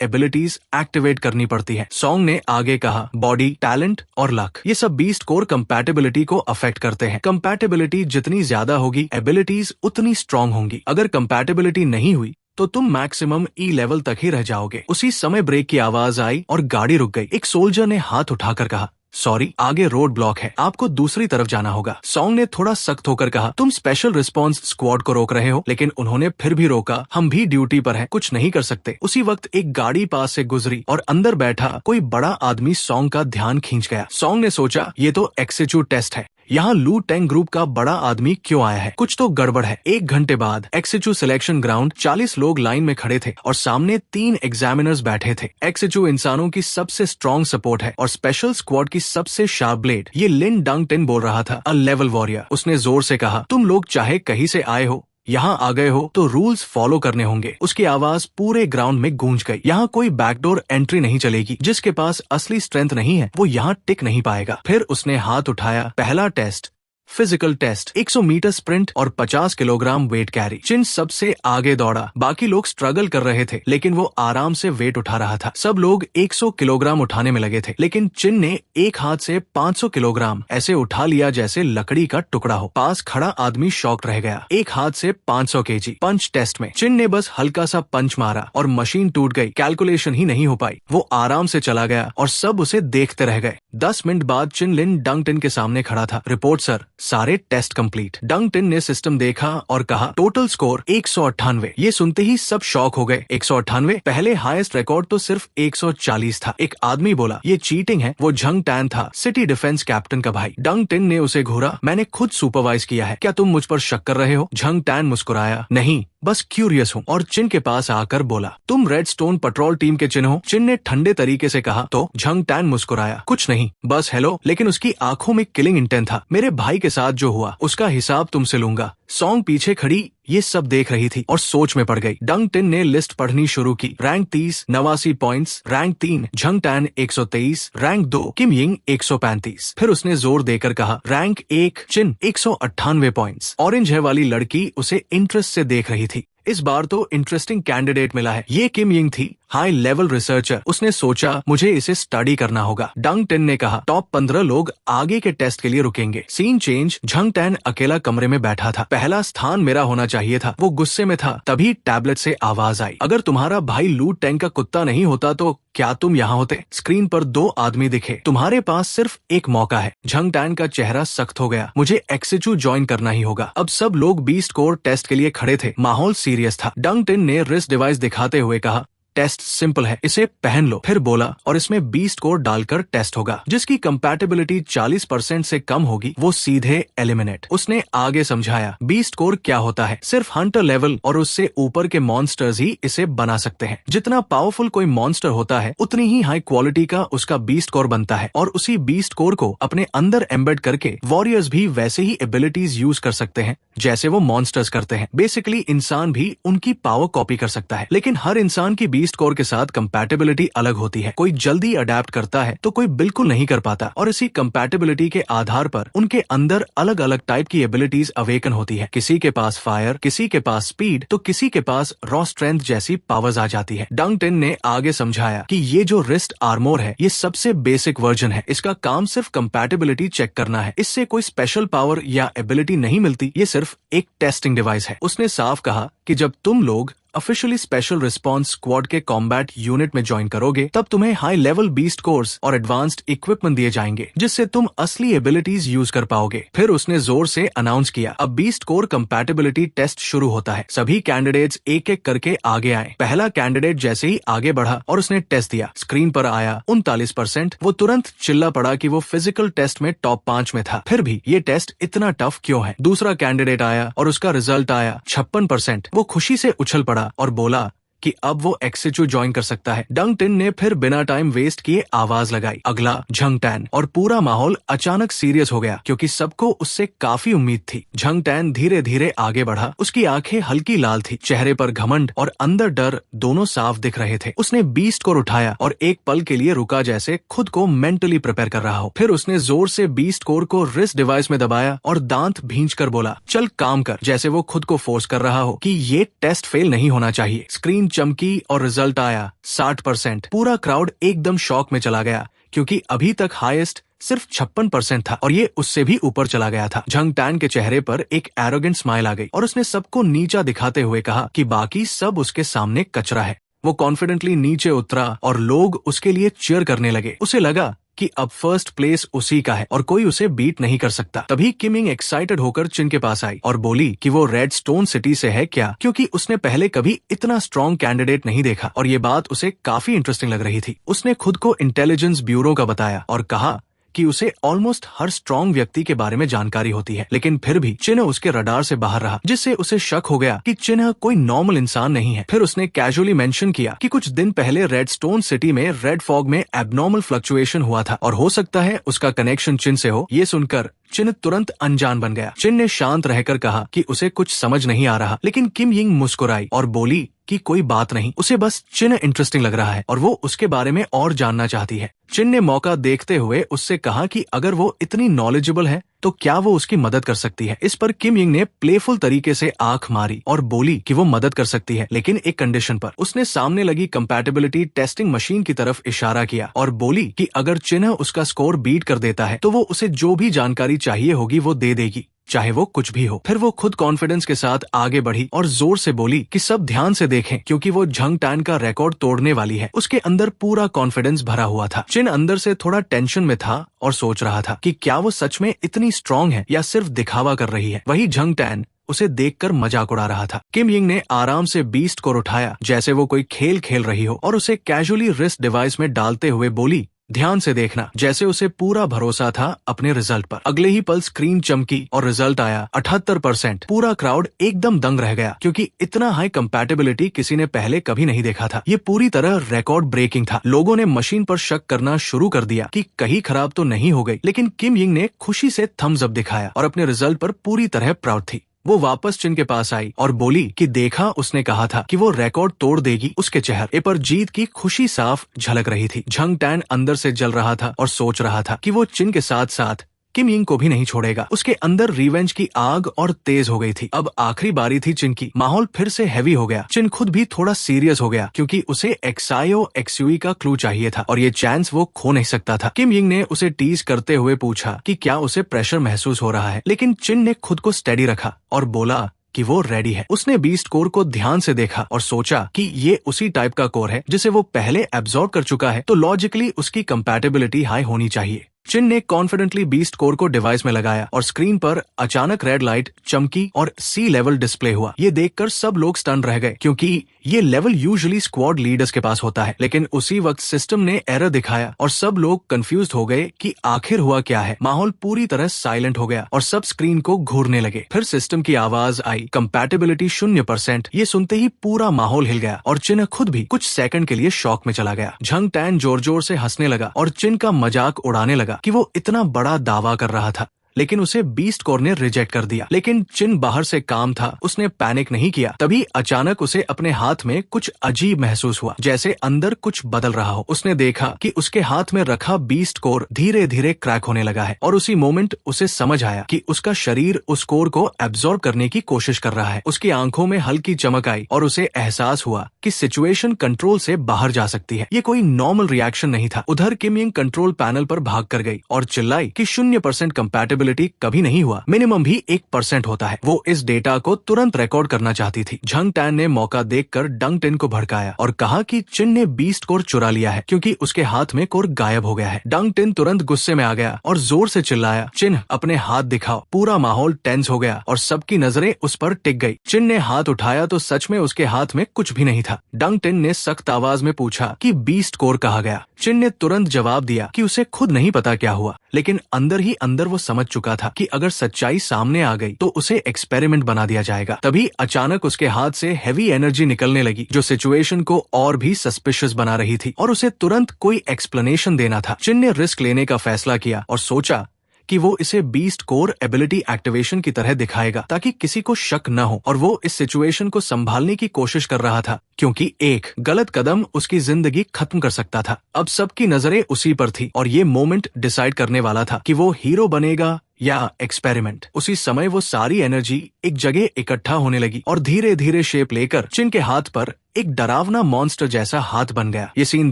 एबिलिटीज एक्टिवेट करनी पड़ती है। सॉन्ग ने आगे कहा, बॉडी, टैलेंट और लक, ये सब बीस्ट कोर कंपैटिबिलिटी को अफेक्ट करते हैं। कंपैटिबिलिटी जितनी ज्यादा होगी, एबिलिटीज उतनी स्ट्रांग होंगी। अगर कंपैटिबिलिटी नहीं हुई तो तुम मैक्सिमम E लेवल तक ही रह जाओगे। उसी समय ब्रेक की आवाज आई और गाड़ी रुक गई। एक सोल्जर ने हाथ उठाकर कहा, सॉरी, आगे रोड ब्लॉक है, आपको दूसरी तरफ जाना होगा। सॉन्ग ने थोड़ा सख्त होकर कहा, तुम स्पेशल रिस्पांस स्क्वाड को रोक रहे हो? लेकिन उन्होंने फिर भी रोका, हम भी ड्यूटी पर हैं, कुछ नहीं कर सकते। उसी वक्त एक गाड़ी पास से गुजरी और अंदर बैठा कोई बड़ा आदमी सॉन्ग का ध्यान खींच गया। सॉन्ग ने सोचा, ये तो एक्सेचू टेस्ट है, यहाँ लू टैंग ग्रुप का बड़ा आदमी क्यों आया है? कुछ तो गड़बड़ है। 1 घंटे बाद एक्सेचू सिलेक्शन ग्राउंड, 40 लोग लाइन में खड़े थे और सामने 3 एग्जामिनर्स बैठे थे। एक्सेचू इंसानों की सबसे स्ट्रॉन्ग सपोर्ट है और स्पेशल स्क्वाड की सबसे शार्प ब्लेड। ये लिन डंगटिन बोल रहा था, अ लेवल वॉरियर। उसने जोर से कहा, तुम लोग चाहे कहीं से आए हो, यहाँ आ गए हो तो रूल्स फॉलो करने होंगे। उसकी आवाज पूरे ग्राउंड में गूंज गई। यहाँ कोई बैकडोर एंट्री नहीं चलेगी। जिसके पास असली स्ट्रेंथ नहीं है वो यहाँ टिक नहीं पाएगा। फिर उसने हाथ उठाया। पहला test, physical test, 100 metre sprint और 50 किलोग्राम वेट कैरी। चिन सबसे आगे दौड़ा। बाकी लोग स्ट्रगल कर रहे थे लेकिन वो आराम से वेट उठा रहा था। सब लोग 100 किलोग्राम उठाने में लगे थे लेकिन चिन ने एक हाथ से 500 किलोग्राम ऐसे उठा लिया जैसे लकड़ी का टुकड़ा हो। पास खड़ा आदमी शॉक्ड रह गया। एक हाथ से 500 केजी पंच टेस्ट में। चिन ने बस हल्का सा पंच मारा और मशीन टूट गई। कैलकुलेशन ही नहीं हो पाई। वो आराम से चला गया और सब उसे देखते रह गए। 10 मिनट बाद चिन लिन डंगटिन के सामने खड़ा था। रिपोर्ट सर, सारे टेस्ट कंप्लीट। डंगटिन ने सिस्टम देखा और कहा, टोटल स्कोर 198। ये सुनते ही सब शॉक हो गए। 198? पहले हाईएस्ट रिकॉर्ड तो सिर्फ 140 था। एक आदमी बोला, ये चीटिंग है। वो झंग टैन था, सिटी डिफेंस कैप्टन का भाई। डंगटिन ने उसे घूरा, मैंने खुद सुपरवाइज किया है, क्या तुम मुझ पर शक कर रहे हो? झंग टैन मुस्कुराया, नहीं, बस क्यूरियस हूँ। और चिन के पास आकर बोला, तुम रेड स्टोन पेट्रोल टीम के चिन हो? चिन ने ठंडे तरीके से कहा। तो झंग टैन मुस्कुराया, कुछ नहीं, बस हेलो। लेकिन उसकी आंखों में किलिंग इंटेंट था। मेरे भाई के साथ जो हुआ उसका हिसाब तुमसे लूंगा। सॉन्ग पीछे खड़ी ये सब देख रही थी और सोच में पड़ गई। डंगटिन ने लिस्ट पढ़नी शुरू की। Rank 30 89 points, rank 3 Jhang tan 123, rank 2 किम यिंग 135। फिर उसने जोर देकर कहा, रैंक 1 चिन 198 पॉइंट्स। ऑरेंज है वाली लड़की उसे इंटरेस्ट से देख रही थी। इस बार तो इंटरेस्टिंग कैंडिडेट मिला है। ये किम यिंग थी, हाई लेवल रिसर्चर। उसने सोचा, मुझे इसे स्टडी करना होगा। डंगटिन ने कहा, टॉप 15 लोग आगे के टेस्ट के लिए रुकेंगे। Scene change. झंग टैन अकेला कमरे में बैठा था। पहला स्थान मेरा होना चाहिए था। वो गुस्से में था। तभी टैबलेट से आवाज आई, अगर तुम्हारा भाई लूट टैंक का कुत्ता नहीं होता तो क्या तुम यहाँ होते? स्क्रीन पर 2 आदमी दिखे। तुम्हारे पास सिर्फ एक मौका है। झंग टैन का चेहरा सख्त हो गया। मुझे एक्सेचू ज्वाइन करना ही होगा। अब सब लोग बीस्ट कोर टेस्ट के लिए खड़े थे। माहौल सीरियस था। डंगटिन ने रिस्ट डिवाइस दिखाते हुए कहा, टेस्ट सिंपल है, इसे पहन लो। फिर बोला और इसमें बीस्ट कोर डालकर टेस्ट होगा, जिसकी कंपैटिबिलिटी 40% से कम होगी वो सीधे एलिमिनेट। उसने आगे समझाया बीस्ट कोर क्या होता है। सिर्फ हंटर लेवल और उससे ऊपर के मॉन्स्टर्स ही इसे बना सकते हैं। जितना पावरफुल कोई मॉन्स्टर होता है उतनी ही हाई क्वालिटी का उसका बीस्ट कोर बनता है, और उसी बीस्ट कोर को अपने अंदर एम्बेड करके वॉरियर्स भी वैसे ही एबिलिटीज यूज कर सकते हैं जैसे वो मॉन्स्टर्स करते हैं। बेसिकली इंसान भी उनकी पावर कॉपी कर सकता है, लेकिन हर इंसान की बीस्ट कोर के साथ कंपैटिबिलिटी अलग होती है। कोई जल्दी अडेप्ट करता है तो कोई बिल्कुल नहीं कर पाता, और इसी कंपैटिबिलिटी के आधार पर उनके अंदर अलग अलग टाइप की एबिलिटीज अवेकन होती है। किसी के पास फायर, किसी के पास स्पीड, तो किसी के पास रॉ स्ट्रेंथ जैसी पावर्स आ जाती है। डंग टिन ने आगे समझाया कि ये जो रिस्ट आर्मोर है ये सबसे बेसिक वर्जन है। इसका काम सिर्फ कंपैटिबिलिटी चेक करना है, इससे कोई स्पेशल पावर या एबिलिटी नहीं मिलती, ये सिर्फ एक टेस्टिंग डिवाइस है। उसने साफ कहा कि जब तुम लोग ऑफिशियली स्पेशल रिस्पॉन्स स्क्वाड के कॉम्बैट यूनिट में ज्वाइन करोगे तब तुम्हें हाई लेवल बीस्ट कोर्स और एडवांस्ड इक्विपमेंट दिए जाएंगे, जिससे तुम असली एबिलिटीज यूज कर पाओगे। फिर उसने जोर से अनाउंस किया अब बीस्ट कोर कंपैटिबिलिटी टेस्ट शुरू होता है। सभी कैंडिडेट्स एक एक करके आगे आए। पहला कैंडिडेट जैसे ही आगे बढ़ा और उसने टेस्ट दिया, स्क्रीन पर आया 39%। वो तुरंत चिल्ला पड़ा कि वो फिजिकल टेस्ट में टॉप 5 में था। फिर भी ये टेस्ट इतना टफ क्यों है। दूसरा कैंडिडेट आया और उसका रिजल्ट आया 56%। वो खुशी से उछल पड़ा और बोला कि अब वो एक्सिचू ज्वाइन कर सकता है। डंग टिन ने फिर बिना टाइम वेस्ट किए आवाज लगाई, अगला झंग टैन, और पूरा माहौल अचानक सीरियस हो गया क्योंकि सबको उससे काफी उम्मीद थी। झंग टैन धीरे धीरे आगे बढ़ा। उसकी आंखें हल्की लाल थी, चेहरे पर घमंड और अंदर डर दोनों साफ दिख रहे थे। उसने बीस्ट को उठाया और एक पल के लिए रुका, जैसे खुद को मेंटली प्रिपेयर कर रहा हो। फिर उसने जोर से बीस्ट कोर को रिस्ट डिवाइस में दबाया और दांत भींच कर बोला, चल काम कर, जैसे वो खुद को फोर्स कर रहा हो कि ये टेस्ट फेल नहीं होना चाहिए। स्क्रीन चमकी और रिजल्ट आया 60%। पूरा क्राउड एकदम शॉक में चला गया क्योंकि अभी तक हाईएस्ट सिर्फ 56% था और ये उससे भी ऊपर चला गया था। झंग टैन के चेहरे पर एक एरोगेंट स्माइल आ गई और उसने सबको नीचा दिखाते हुए कहा कि बाकी सब उसके सामने कचरा है। वो कॉन्फिडेंटली नीचे उतरा और लोग उसके लिए चीयर करने लगे। उसे लगा कि अब फर्स्ट प्लेस उसी का है और कोई उसे बीट नहीं कर सकता। तभी किमिंग एक्साइटेड होकर चिन के पास आई और बोली कि वो रेड स्टोन सिटी से है क्या, क्योंकि उसने पहले कभी इतना स्ट्रॉन्ग कैंडिडेट नहीं देखा और ये बात उसे काफी इंटरेस्टिंग लग रही थी। उसने खुद को इंटेलिजेंस ब्यूरो का बताया और कहा कि उसे ऑलमोस्ट हर स्ट्रॉन्ग व्यक्ति के बारे में जानकारी होती है, लेकिन फिर भी चिन्ह उसके रडार से बाहर रहा, जिससे उसे शक हो गया कि चिन्ह कोई नॉर्मल इंसान नहीं है। फिर उसने कैजुअली मेंशन किया कि कुछ दिन पहले रेडस्टोन सिटी में रेड फॉग में एबनॉर्मल फ्लक्चुएशन हुआ था और हो सकता है उसका कनेक्शन चिन्ह से हो। ये सुनकर चिन्ह तुरंत अनजान बन गया। चिन्ह ने शांत रहकर कहा कि उसे कुछ समझ नहीं आ रहा, लेकिन किम यिंग मुस्कुराई और बोली कि कोई बात नहीं, उसे बस चिन्ह इंटरेस्टिंग लग रहा है और वो उसके बारे में और जानना चाहती है। चिन्ह ने मौका देखते हुए उससे कहा कि अगर वो इतनी नॉलेजेबल है तो क्या वो उसकी मदद कर सकती है। इस पर किम यिंग ने प्लेफुल तरीके से आंख मारी और बोली कि वो मदद कर सकती है, लेकिन एक कंडीशन पर। उसने सामने लगी कंपैटिबिलिटी टेस्टिंग मशीन की तरफ इशारा किया और बोली कि अगर चिन्ह उसका स्कोर बीट कर देता है तो वो उसे जो भी जानकारी चाहिए होगी वो दे देगी, चाहे वो कुछ भी हो। फिर वो खुद कॉन्फिडेंस के साथ आगे बढ़ी और जोर से बोली कि सब ध्यान से देखें क्योंकि वो झंग टैन का रिकॉर्ड तोड़ने वाली है। उसके अंदर पूरा कॉन्फिडेंस भरा हुआ था। चिन अंदर से थोड़ा टेंशन में था और सोच रहा था कि क्या वो सच में इतनी स्ट्रांग है या सिर्फ दिखावा कर रही है। वही झंग टैन उसे देखकर मजाक उड़ा रहा था। किम यिंग ने आराम से बीस्ट को उठाया जैसे वो कोई खेल खेल रही हो और उसे कैजुअली रिस्ट डिवाइस में डालते हुए बोली, ध्यान से देखना, जैसे उसे पूरा भरोसा था अपने रिजल्ट पर। अगले ही पल स्क्रीन चमकी और रिजल्ट आया 78%। पूरा क्राउड एकदम दंग रह गया क्योंकि इतना हाई कंपैटिबिलिटी किसी ने पहले कभी नहीं देखा था। ये पूरी तरह रिकॉर्ड ब्रेकिंग था। लोगों ने मशीन पर शक करना शुरू कर दिया कि कहीं खराब तो नहीं हो गई, लेकिन किम यिंग ने खुशी से थम्स अप दिखाया और अपने रिजल्ट पर पूरी तरह प्राउड थी। वो वापस चिन के पास आई और बोली कि देखा, उसने कहा था कि वो रिकॉर्ड तोड़ देगी। उसके चेहरे पर जीत की खुशी साफ झलक रही थी। झंग टैन अंदर से जल रहा था और सोच रहा था कि वो चिन के साथ साथ किम यिंग को भी नहीं छोड़ेगा। उसके अंदर रिवेंज की आग और तेज हो गई थी। अब आखिरी बारी थी चिन की। माहौल फिर से हैवी हो गया। चिन खुद भी थोड़ा सीरियस हो गया क्योंकि उसे एक्सायो एक्सयूई का क्लू चाहिए था और ये चांस वो खो नहीं सकता था। किम यिंग ने उसे टीज करते हुए पूछा कि क्या उसे प्रेशर महसूस हो रहा है, लेकिन चिन ने खुद को स्टेडी रखा और बोला कि वो रेडी है। उसने बीस्ट कोर को ध्यान से देखा और सोचा कि ये उसी टाइप का कोर है जिसे वो पहले एब्जॉर्ब कर चुका है, तो लॉजिकली उसकी कंपैटिबिलिटी हाई होनी चाहिए। चिन ने कॉन्फिडेंटली बीस्ट कोर को डिवाइस में लगाया और स्क्रीन पर अचानक रेड लाइट चमकी और सी लेवल डिस्प्ले हुआ। ये देखकर सब लोग स्टन रह गए क्योंकि ये लेवल यूजुअली स्क्वाड लीडर्स के पास होता है, लेकिन उसी वक्त सिस्टम ने एरर दिखाया और सब लोग कंफ्यूज्ड हो गए कि आखिर हुआ क्या है। माहौल पूरी तरह साइलेंट हो गया और सब स्क्रीन को घूरने लगे। फिर सिस्टम की आवाज आई, कंपैटिबिलिटी 0%। ये सुनते ही पूरा माहौल हिल गया और चिन खुद भी कुछ सेकंड के लिए शॉक में चला गया। झंग टैन जोर जोर से हंसने लगा और चिन का मजाक उड़ाने लगा कि वो इतना बड़ा दावा कर रहा था, लेकिन उसे बीस्ट कोर ने रिजेक्ट कर दिया। लेकिन चिन बाहर से काम था, उसने पैनिक नहीं किया। तभी अचानक उसे अपने हाथ में कुछ अजीब महसूस हुआ, जैसे अंदर कुछ बदल रहा हो। उसने देखा कि उसके हाथ में रखा बीस्ट कोर धीरे धीरे क्रैक होने लगा है और उसी मोमेंट उसे समझ आया कि उसका शरीर उस कोर को एब्जॉर्ब करने की कोशिश कर रहा है। उसकी आंखों में हल्की चमक आई और उसे एहसास हुआ कि सिचुएशन कंट्रोल से बाहर जा सकती है। ये कोई नॉर्मल रिएक्शन नहीं था। उधर किम यिंग कंट्रोल पैनल पर भाग कर गई और चिल्लाई कि 0% कंपैटिबिलिटी कभी नहीं हुआ, मिनिमम भी 1% होता है। वो इस डेटा को तुरंत रिकॉर्ड करना चाहती थी। झंग टैन ने मौका देखकर डंग टिन को भड़काया और कहा कि चिन ने बीस्ट कोर चुरा लिया है क्योंकि उसके हाथ में कोर गायब हो गया है। डंग टिन तुरंत गुस्से में आ गया और जोर से चिल्लाया, चिन अपने हाथ दिखाओ। पूरा माहौल टेंस हो गया और सबकी नजरें उस पर टिक गई। चिन ने हाथ उठाया तो सच में उसके हाथ में कुछ भी नहीं था। डंग टिन ने सख्त आवाज में पूछा कि बीस्ट कोर कहाँ गया। चिन ने तुरंत जवाब दिया कि उसे खुद नहीं पता क्या हुआ, लेकिन अंदर ही अंदर वो समझ चुका था कि अगर सच्चाई सामने आ गई तो उसे एक्सपेरिमेंट बना दिया जाएगा। तभी अचानक उसके हाथ से हेवी एनर्जी निकलने लगी जो सिचुएशन को और भी सस्पिशियस बना रही थी और उसे तुरंत कोई एक्सप्लेनेशन देना था। चिन ने रिस्क लेने का फैसला किया और सोचा कि वो इसे बीस्ट कोर एबिलिटी एक्टिवेशन की तरह दिखाएगा ताकि किसी को शक न हो, और वो इस सिचुएशन को संभालने की कोशिश कर रहा था क्योंकि एक गलत कदम उसकी जिंदगी खत्म कर सकता था। अब सबकी नजरें उसी पर थी और ये मोमेंट डिसाइड करने वाला था कि वो हीरो बनेगा या एक्सपेरिमेंट। उसी समय वो सारी एनर्जी एक जगह इकट्ठा होने लगी और धीरे धीरे शेप लेकर चिन के हाथ पर एक डरावना मॉन्स्टर जैसा हाथ बन गया। ये सीन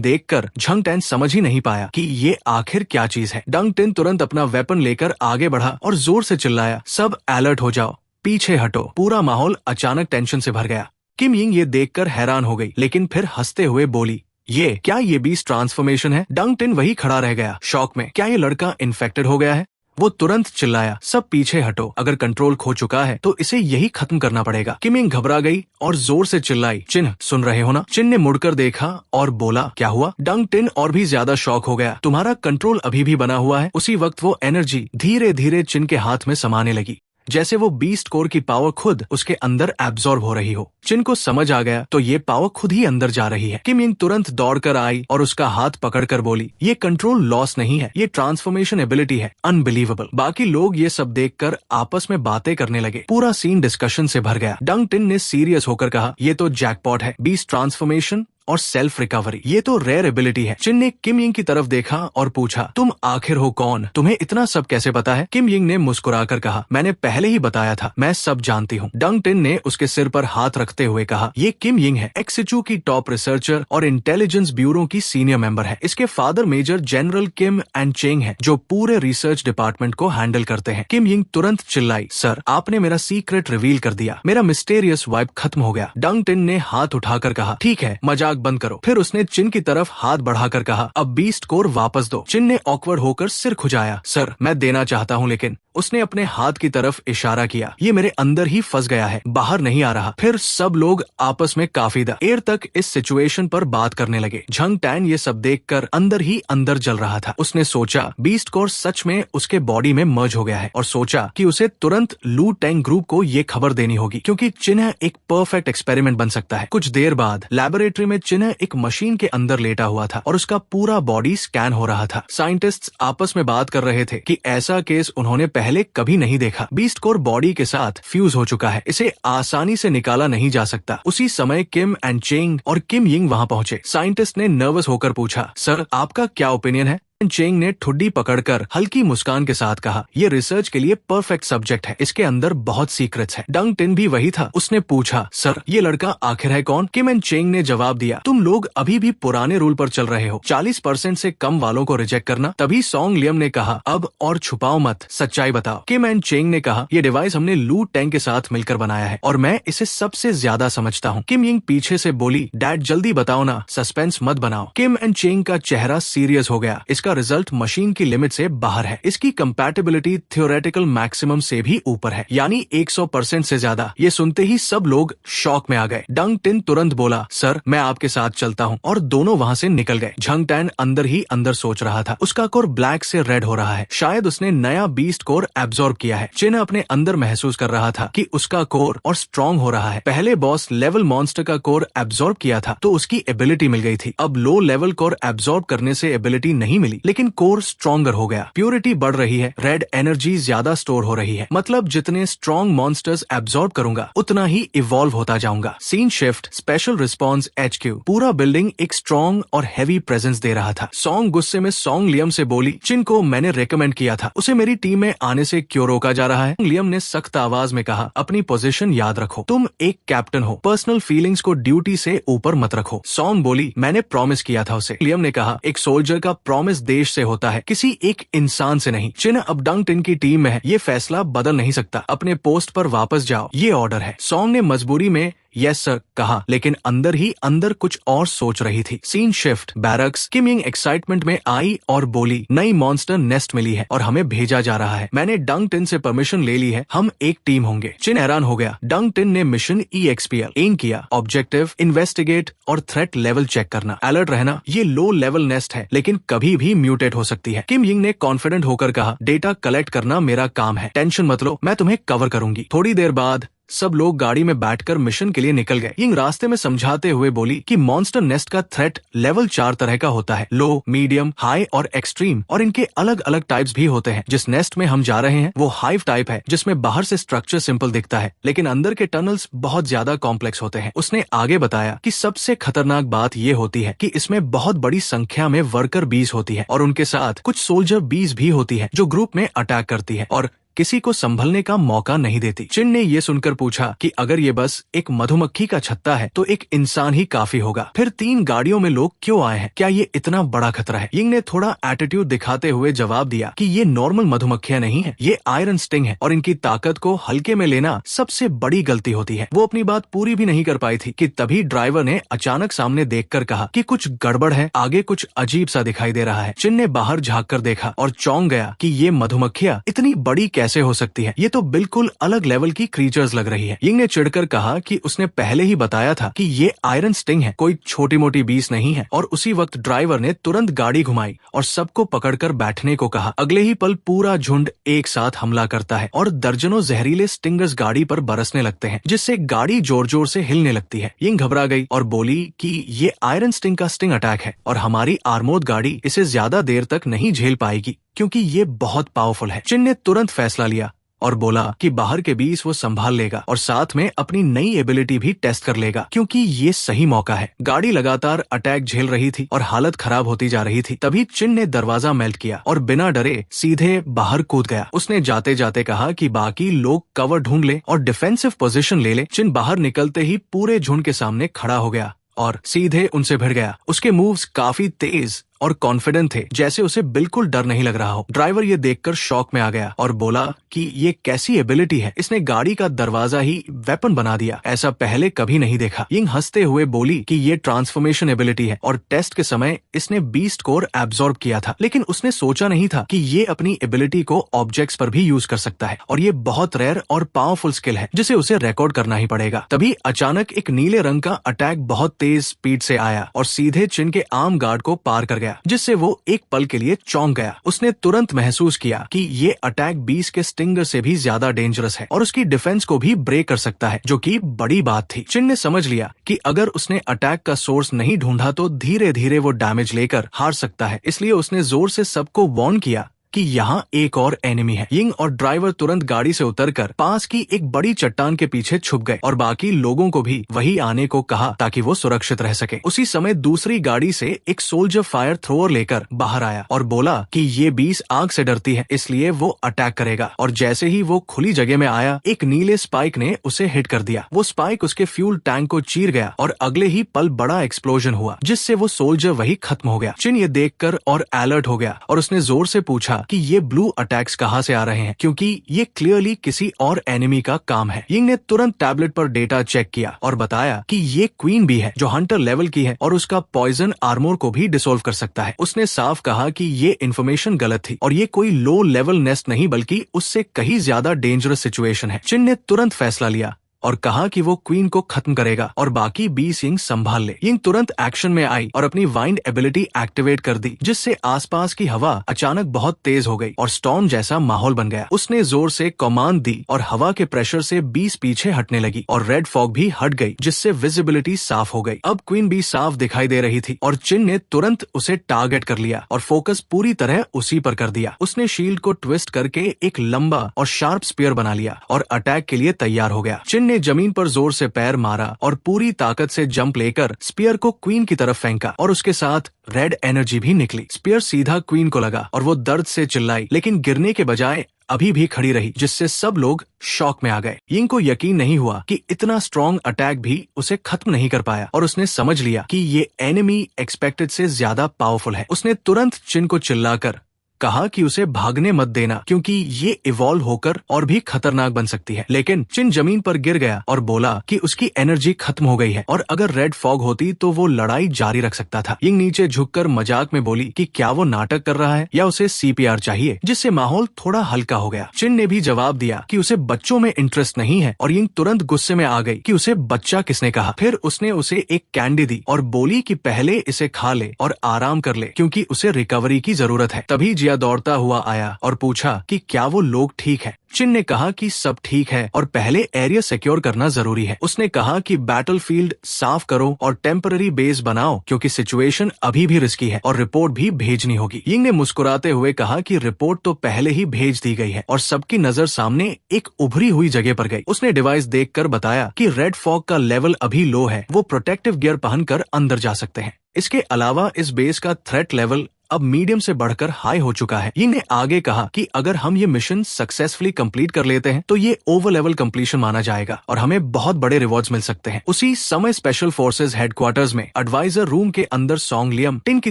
देखकर झंग टैन समझ ही नहीं पाया कि ये आखिर क्या चीज है। डंग टिन तुरंत अपना वेपन लेकर आगे बढ़ा और जोर से चिल्लाया, सब अलर्ट हो जाओ, पीछे हटो। पूरा माहौल अचानक टेंशन से भर गया। किम यिंग ये देखकर हैरान हो गई, लेकिन फिर हंसते हुए बोली, ये बीस्ट ट्रांसफॉर्मेशन है? डंग टिन वही खड़ा रह गया शॉक में। क्या ये लड़का इन्फेक्टेड हो गया है? वो तुरंत चिल्लाया, सब पीछे हटो, अगर कंट्रोल खो चुका है तो इसे यही खत्म करना पड़ेगा। किम यिंग घबरा गई और जोर से चिल्लाई, चिन सुन रहे हो ना? चिन ने मुड़कर देखा और बोला, क्या हुआ? डंग टिन और भी ज्यादा शॉक हो गया, तुम्हारा कंट्रोल अभी भी बना हुआ है। उसी वक्त वो एनर्जी धीरे धीरे चिन के हाथ में समाने लगी, जैसे वो बीस्ट कोर की पावर खुद उसके अंदर एब्जॉर्ब हो रही हो। चिन को समझ आ गया तो ये पावर खुद ही अंदर जा रही है। किम यिंग तुरंत दौड़कर आई और उसका हाथ पकड़कर बोली, ये कंट्रोल लॉस नहीं है, ये ट्रांसफॉर्मेशन एबिलिटी है, अनबिलीवेबल। बाकी लोग ये सब देखकर आपस में बातें करने लगे। पूरा सीन डिस्कशन से भर गया। डंग टिन ने सीरियस होकर कहा, ये तो जैकपॉट है, बीस्ट ट्रांसफॉर्मेशन और सेल्फ रिकवरी, ये तो रेयर एबिलिटी है। चिन ने किम यिंग की तरफ देखा और पूछा, तुम आखिर हो कौन? तुम्हें इतना सब कैसे पता है? किम यिंग ने मुस्कुराकर कहा, मैंने पहले ही बताया था, मैं सब जानती हूँ। डंग टिन ने उसके सिर पर हाथ रखते हुए कहा, ये किम यिंग है, एक्सिचू की टॉप रिसर्चर और इंटेलिजेंस ब्यूरो की सीनियर मेंबर है। इसके father major general Kim and Cheng है, जो पूरे रिसर्च डिपार्टमेंट को हैंडल करते हैं। किम यिंग तुरंत चिल्लाई, सर आपने मेरा सीक्रेट रिवील कर दिया, मेरा मिस्टेरियस वाइब खत्म हो गया। डंग टिन ने हाथ उठाकर कहा, ठीक है, मजाक बंद करो। फिर उसने चिन की तरफ हाथ बढ़ाकर कहा, अब बीस्ट कोर वापस दो। चिन ने ऑकवर्ड होकर सिर खुजाया, सर मैं देना चाहता हूँ, लेकिन उसने अपने हाथ की तरफ इशारा किया, ये मेरे अंदर ही फंस गया है, बाहर नहीं आ रहा। फिर सब लोग आपस में काफी देर तक इस सिचुएशन पर बात करने लगे। झंग टैन ये सब देखकर अंदर ही अंदर जल रहा था। उसने सोचा बीस्ट कोर सच में उसके बॉडी में मर्ज हो गया है और सोचा कि उसे तुरंत लू टेंग ग्रुप को ये खबर देनी होगी, क्योंकि चिन्ह एक परफेक्ट एक्सपेरिमेंट बन सकता है। कुछ देर बाद लैबोरेटरी में चिन्ह एक मशीन के अंदर लेटा हुआ था और उसका पूरा बॉडी स्कैन हो रहा था। साइंटिस्ट्स आपस में बात कर रहे थे कि ऐसा केस उन्होंने पहले कभी नहीं देखा। बीस्ट कोर बॉडी के साथ फ्यूज हो चुका है, इसे आसानी से निकाला नहीं जा सकता। उसी समय किम एंड चेंग और किम यिंग वहां पहुंचे। साइंटिस्ट ने नर्वस होकर पूछा, सर आपका क्या ओपिनियन है? चेंग ने ठुड्डी पकड़कर हल्की मुस्कान के साथ कहा, ये रिसर्च के लिए परफेक्ट सब्जेक्ट है, इसके अंदर बहुत सीक्रेट्स है। डंग टिन भी वही था, उसने पूछा, सर ये लड़का आखिर है कौन? किम एंड चेंग ने जवाब दिया, तुम लोग अभी भी पुराने रूल पर चल रहे हो, 40% से कम वालों को रिजेक्ट करना। तभी सॉन्ग लियम ने कहा, अब और छुपाओ मत, सच्चाई बताओ। किम एंड चेंग ने कहा, ये डिवाइस हमने लू टेंग के साथ मिलकर बनाया है और मैं इसे सबसे ज्यादा समझता हूँ। किम यिंग पीछे से बोली, डैड जल्दी बताओ ना, सस्पेंस मत बनाओ। किम एंड चेंग का चेहरा सीरियस हो गया। इसका इसका रिजल्ट मशीन की लिमिट से बाहर है। इसकी कंपैटिबिलिटी थियोरेटिकल मैक्सिमम से भी ऊपर है, यानी 100% से ज्यादा। ये सुनते ही सब लोग शॉक में आ गए। डंग टिन तुरंत बोला, सर मैं आपके साथ चलता हूँ, और दोनों वहाँ से निकल गए। झंग टैन अंदर ही अंदर सोच रहा था, उसका कोर ब्लैक से रेड हो रहा है, शायद उसने नया बीस्ट कोर एब्जॉर्ब किया है। चिन अपने अंदर महसूस कर रहा था कि उसका कोर और स्ट्रॉन्ग हो रहा है। पहले बॉस लेवल मॉन्स्टर का कोर एब्जॉर्ब किया था तो उसकी एबिलिटी मिल गई थी। अब लो लेवल कोर एब्जॉर्ब करने से एबिलिटी नहीं मिली, लेकिन कोर स्ट्रॉन्गर हो गया। प्योरिटी बढ़ रही है, रेड एनर्जी ज्यादा स्टोर हो रही है, मतलब जितने स्ट्रॉन्ग मॉन्स्टर्स एब्जॉर्ब करूंगा उतना ही इवॉल्व होता जाऊंगा। Scene shift, special response HQ। पूरा बिल्डिंग एक स्ट्रॉन्ग और हैवी प्रेजेंस दे रहा था। सॉन्ग गुस्से में सॉन्ग लियम से बोली, चिन को मैंने रेकमेंड किया था, उसे मेरी टीम में आने से क्यों रोका जा रहा है? लियम ने सख्त आवाज में कहा, अपनी पोजीशन याद रखो, तुम एक कैप्टन हो, पर्सनल फीलिंग्स को ड्यूटी से ऊपर मत रखो। सॉन्ग बोली, मैंने प्रॉमिस किया था उसे। लियम ने कहा, एक सोल्जर का प्रॉमिस देश से होता है, किसी एक इंसान से नहीं। चिन अब डंग टिन की टीम में है, ये फैसला बदल नहीं सकता। अपने पोस्ट पर वापस जाओ, ये ऑर्डर है। सॉन्ग ने मजबूरी में यस सर कहा, लेकिन अंदर ही अंदर कुछ और सोच रही थी। Scene shift, barracks. Kim Ying excitement में आई और बोली, नई मॉन्स्टर नेस्ट मिली है और हमें भेजा जा रहा है। मैंने डंग टिन से परमिशन ले ली है, हम एक टीम होंगे। चिन हैरान हो गया। डंग टिन ने मिशन EXPL एम किया, ऑब्जेक्टिव इन्वेस्टिगेट और थ्रेट लेवल चेक करना, अलर्ट रहना। ये लो लेवल नेस्ट है, लेकिन कभी भी म्यूटेट हो सकती है। किम यिंग ने कॉन्फिडेंट होकर कहा, डेटा कलेक्ट करना मेरा काम है, टेंशन मत लो, मैं तुम्हें कवर करूंगी। थोड़ी देर बाद सब लोग गाड़ी में बैठकर मिशन के लिए निकल गए। यिंग रास्ते में समझाते हुए बोली कि मॉन्स्टर नेस्ट का थ्रेट लेवल 4 तरह का होता है, लो, मीडियम, हाई और एक्सट्रीम, और इनके अलग अलग टाइप्स भी होते हैं। जिस नेस्ट में हम जा रहे हैं वो हाइव टाइप है, जिसमें बाहर से स्ट्रक्चर सिंपल दिखता है, लेकिन अंदर के टनल्स बहुत ज्यादा कॉम्प्लेक्स होते हैं। उसने आगे बताया कि सबसे खतरनाक बात ये होती है कि इसमें बहुत बड़ी संख्या में वर्कर बीज होती है, और उनके साथ कुछ सोल्जर बीज भी होती है जो ग्रुप में अटैक करती है और किसी को संभलने का मौका नहीं देती। चिन ने ये सुनकर पूछा कि अगर ये बस एक मधुमक्खी का छत्ता है तो एक इंसान ही काफी होगा, फिर 3 गाड़ियों में लोग क्यों आए हैं? क्या ये इतना बड़ा खतरा है? यिंग ने थोड़ा एटीट्यूड दिखाते हुए जवाब दिया कि ये नॉर्मल मधुमक्खियां नहीं है, ये आयरन स्टिंग है, और इनकी ताकत को हल्के में लेना सबसे बड़ी गलती होती है। वो अपनी बात पूरी भी नहीं कर पाई थी कि तभी ड्राइवर ने अचानक सामने देखकर कहा कि कुछ गड़बड़ है, आगे कुछ अजीब सा दिखाई दे रहा है। चिन ने बाहर झाँक कर देखा और चौंक गया कि ये मधुमक्खियां इतनी बड़ी कैसे हो सकती है? ये तो बिल्कुल अलग लेवल की क्रीचर्स लग रही है। यिंग ने चिढ़कर कहा कि उसने पहले ही बताया था कि ये आयरन स्टिंग है, कोई छोटी मोटी बीस नहीं है। और उसी वक्त ड्राइवर ने तुरंत गाड़ी घुमाई और सबको पकड़कर बैठने को कहा। अगले ही पल पूरा झुंड एक साथ हमला करता है और दर्जनों जहरीले स्टिंगर्स गाड़ी पर बरसने लगते हैं, जिससे गाड़ी जोर जोर से हिलने लगती है। यिंग घबरा गई और बोली कि ये आयरन स्टिंग का स्टिंग अटैक है और हमारी आर्मोर्ड गाड़ी इसे ज्यादा देर तक नहीं झेल पाएगी, क्योंकि ये बहुत पावरफुल है। चिन ने तुरंत फैसला लिया और बोला कि बाहर के बीच वो संभाल लेगा और साथ में अपनी नई एबिलिटी भी टेस्ट कर लेगा, क्योंकि ये सही मौका है। गाड़ी लगातार अटैक झेल रही थी और हालत खराब होती जा रही थी। तभी चिन ने दरवाजा मेल्ट किया और बिना डरे सीधे बाहर कूद गया। उसने जाते जाते कहा कि बाकी लोग कवर ढूंढ ले और डिफेंसिव पोजीशन ले ले। चिन बाहर निकलते ही पूरे झुंड के सामने खड़ा हो गया और सीधे उनसे भिड़ गया। उसके मूव्स काफी तेज और कॉन्फिडेंट थे, जैसे उसे बिल्कुल डर नहीं लग रहा हो। ड्राइवर ये देखकर शॉक में आ गया और बोला कि ये कैसी एबिलिटी है, इसने गाड़ी का दरवाजा ही वेपन बना दिया, ऐसा पहले कभी नहीं देखा। यिंग हंसते हुए बोली कि ये ट्रांसफॉर्मेशन एबिलिटी है और टेस्ट के समय इसने बीस्ट कोर एब्जॉर्ब किया था, लेकिन उसने सोचा नहीं था कि ये अपनी एबिलिटी को ऑब्जेक्ट्स पर भी यूज कर सकता है, और ये बहुत रेयर और पावरफुल स्किल है जिसे उसे रिकॉर्ड करना ही पड़ेगा। तभी अचानक एक नीले रंग का अटैक बहुत तेज स्पीड से आया और सीधे चिन के आर्म गार्ड को पार कर गया, जिससे वो एक पल के लिए चौंक गया। उसने तुरंत महसूस किया कि ये अटैक बीस के स्टिंगर से भी ज्यादा डेंजरस है और उसकी डिफेंस को भी ब्रेक कर सकता है, जो कि बड़ी बात थी। चिन ने समझ लिया कि अगर उसने अटैक का सोर्स नहीं ढूंढा तो धीरे धीरे वो डैमेज लेकर हार सकता है, इसलिए उसने जोर से सबको वार्न किया कि यहाँ एक और एनिमी है। यिंग और ड्राइवर तुरंत गाड़ी से उतरकर पास की एक बड़ी चट्टान के पीछे छुप गए और बाकी लोगों को भी वही आने को कहा ताकि वो सुरक्षित रह सके। उसी समय दूसरी गाड़ी से एक सोल्जर फायर थ्रोअर लेकर बाहर आया और बोला कि ये बीस आग से डरती है, इसलिए वो अटैक करेगा। और जैसे ही वो खुली जगह में आया, एक नीले स्पाइक ने उसे हिट कर दिया। वो स्पाइक उसके फ्यूल टैंक को चीर गया और अगले ही पल बड़ा एक्सप्लोजन हुआ, जिससे वो सोल्जर वही खत्म हो गया। चिन ये देखकर और अलर्ट हो गया और उसने जोर से पूछा कि ये ब्लू अटैक्स कहाँ से आ रहे हैं, क्योंकि ये क्लियरली किसी और एनिमी का काम है। यिंग ने तुरंत टैबलेट पर डेटा चेक किया और बताया कि ये क्वीन बी है जो हंटर लेवल की है और उसका पॉइजन आर्मोर को भी डिसोल्व कर सकता है। उसने साफ कहा कि ये इन्फॉर्मेशन गलत थी और ये कोई लो लेवल नेस्ट नहीं बल्कि उससे कहीं ज्यादा डेंजरस सिचुएशन है। चिन ने तुरंत फैसला लिया और कहा कि वो क्वीन को खत्म करेगा और बाकी 20 यिंग संभाल ले। यिंग तुरंत एक्शन में आई और अपनी वाइंड एबिलिटी एक्टिवेट कर दी, जिससे आसपास की हवा अचानक बहुत तेज हो गई और स्टॉर्म जैसा माहौल बन गया। उसने जोर से कमांड दी और हवा के प्रेशर से 20 पीछे हटने लगी और रेड फॉग भी हट गई, जिससे विजिबिलिटी साफ हो गई। अब क्वीन भी साफ दिखाई दे रही थी और चिन ने तुरंत उसे टारगेट कर लिया और फोकस पूरी तरह उसी पर कर दिया। उसने शील्ड को ट्विस्ट करके एक लंबा और शार्प स्पीयर बना लिया और अटैक के लिए तैयार हो गया। चिन ने जमीन पर जोर से पैर मारा और पूरी ताकत से जंप लेकर स्पीयर को क्वीन की तरफ फेंका और उसके साथ रेड एनर्जी भी निकली। स्पीयर सीधा क्वीन को लगा और वो दर्द से चिल्लाई, लेकिन गिरने के बजाय अभी भी खड़ी रही, जिससे सब लोग शॉक में आ गए। यिंग को यकीन नहीं हुआ कि इतना स्ट्रॉन्ग अटैक भी उसे खत्म नहीं कर पाया और उसने समझ लिया कि ये एनिमी एक्सपेक्टेड से ज्यादा पावरफुल है। उसने तुरंत चिन को चिल्लाकर कहा कि उसे भागने मत देना, क्योंकि ये इवॉल्व होकर और भी खतरनाक बन सकती है। लेकिन चिन जमीन पर गिर गया और बोला कि उसकी एनर्जी खत्म हो गई है और अगर रेड फॉग होती तो वो लड़ाई जारी रख सकता था। यिंग नीचे झुककर मजाक में बोली कि क्या वो नाटक कर रहा है या उसे सीपीआर चाहिए, जिससे माहौल थोड़ा हल्का हो गया। चिन ने भी जवाब दिया कि उसे बच्चों में इंटरेस्ट नहीं है और यिंग तुरंत गुस्से में आ गई कि उसे बच्चा किसने कहा। फिर उसने उसे एक कैंडी दी और बोली कि पहले इसे खा ले और आराम कर ले, क्योंकि उसे रिकवरी की जरूरत है। तभी दौड़ता हुआ आया और पूछा कि क्या वो लोग ठीक है। चिन ने कहा कि सब ठीक है और पहले एरिया सिक्योर करना जरूरी है। उसने कहा कि बैटलफील्ड साफ करो और टेम्पररी बेस बनाओ, क्योंकि सिचुएशन अभी भी रिस्की है और रिपोर्ट भी भेजनी होगी। यिंग ने मुस्कुराते हुए कहा कि रिपोर्ट तो पहले ही भेज दी गई है और सबकी नजर सामने एक उभरी हुई जगह पर गई। उसने डिवाइस देखकर बताया कि रेड फॉग का लेवल अभी लो है, वो प्रोटेक्टिव गियर पहनकर अंदर जा सकते हैं। इसके अलावा इस बेस का थ्रेट लेवल अब मीडियम से बढ़कर हाई हो चुका है। यिंग ने आगे कहा कि अगर हम ये मिशन सक्सेसफुली कंप्लीट कर लेते हैं तो ये ओवर लेवल कंप्लीशन माना जाएगा और हमें बहुत बड़े रिवॉर्ड्स मिल सकते हैं। उसी समय स्पेशल फोर्सेज हेडक्वार्टर्स में एडवाइजर रूम के अंदर सॉन्ग लियम टिन की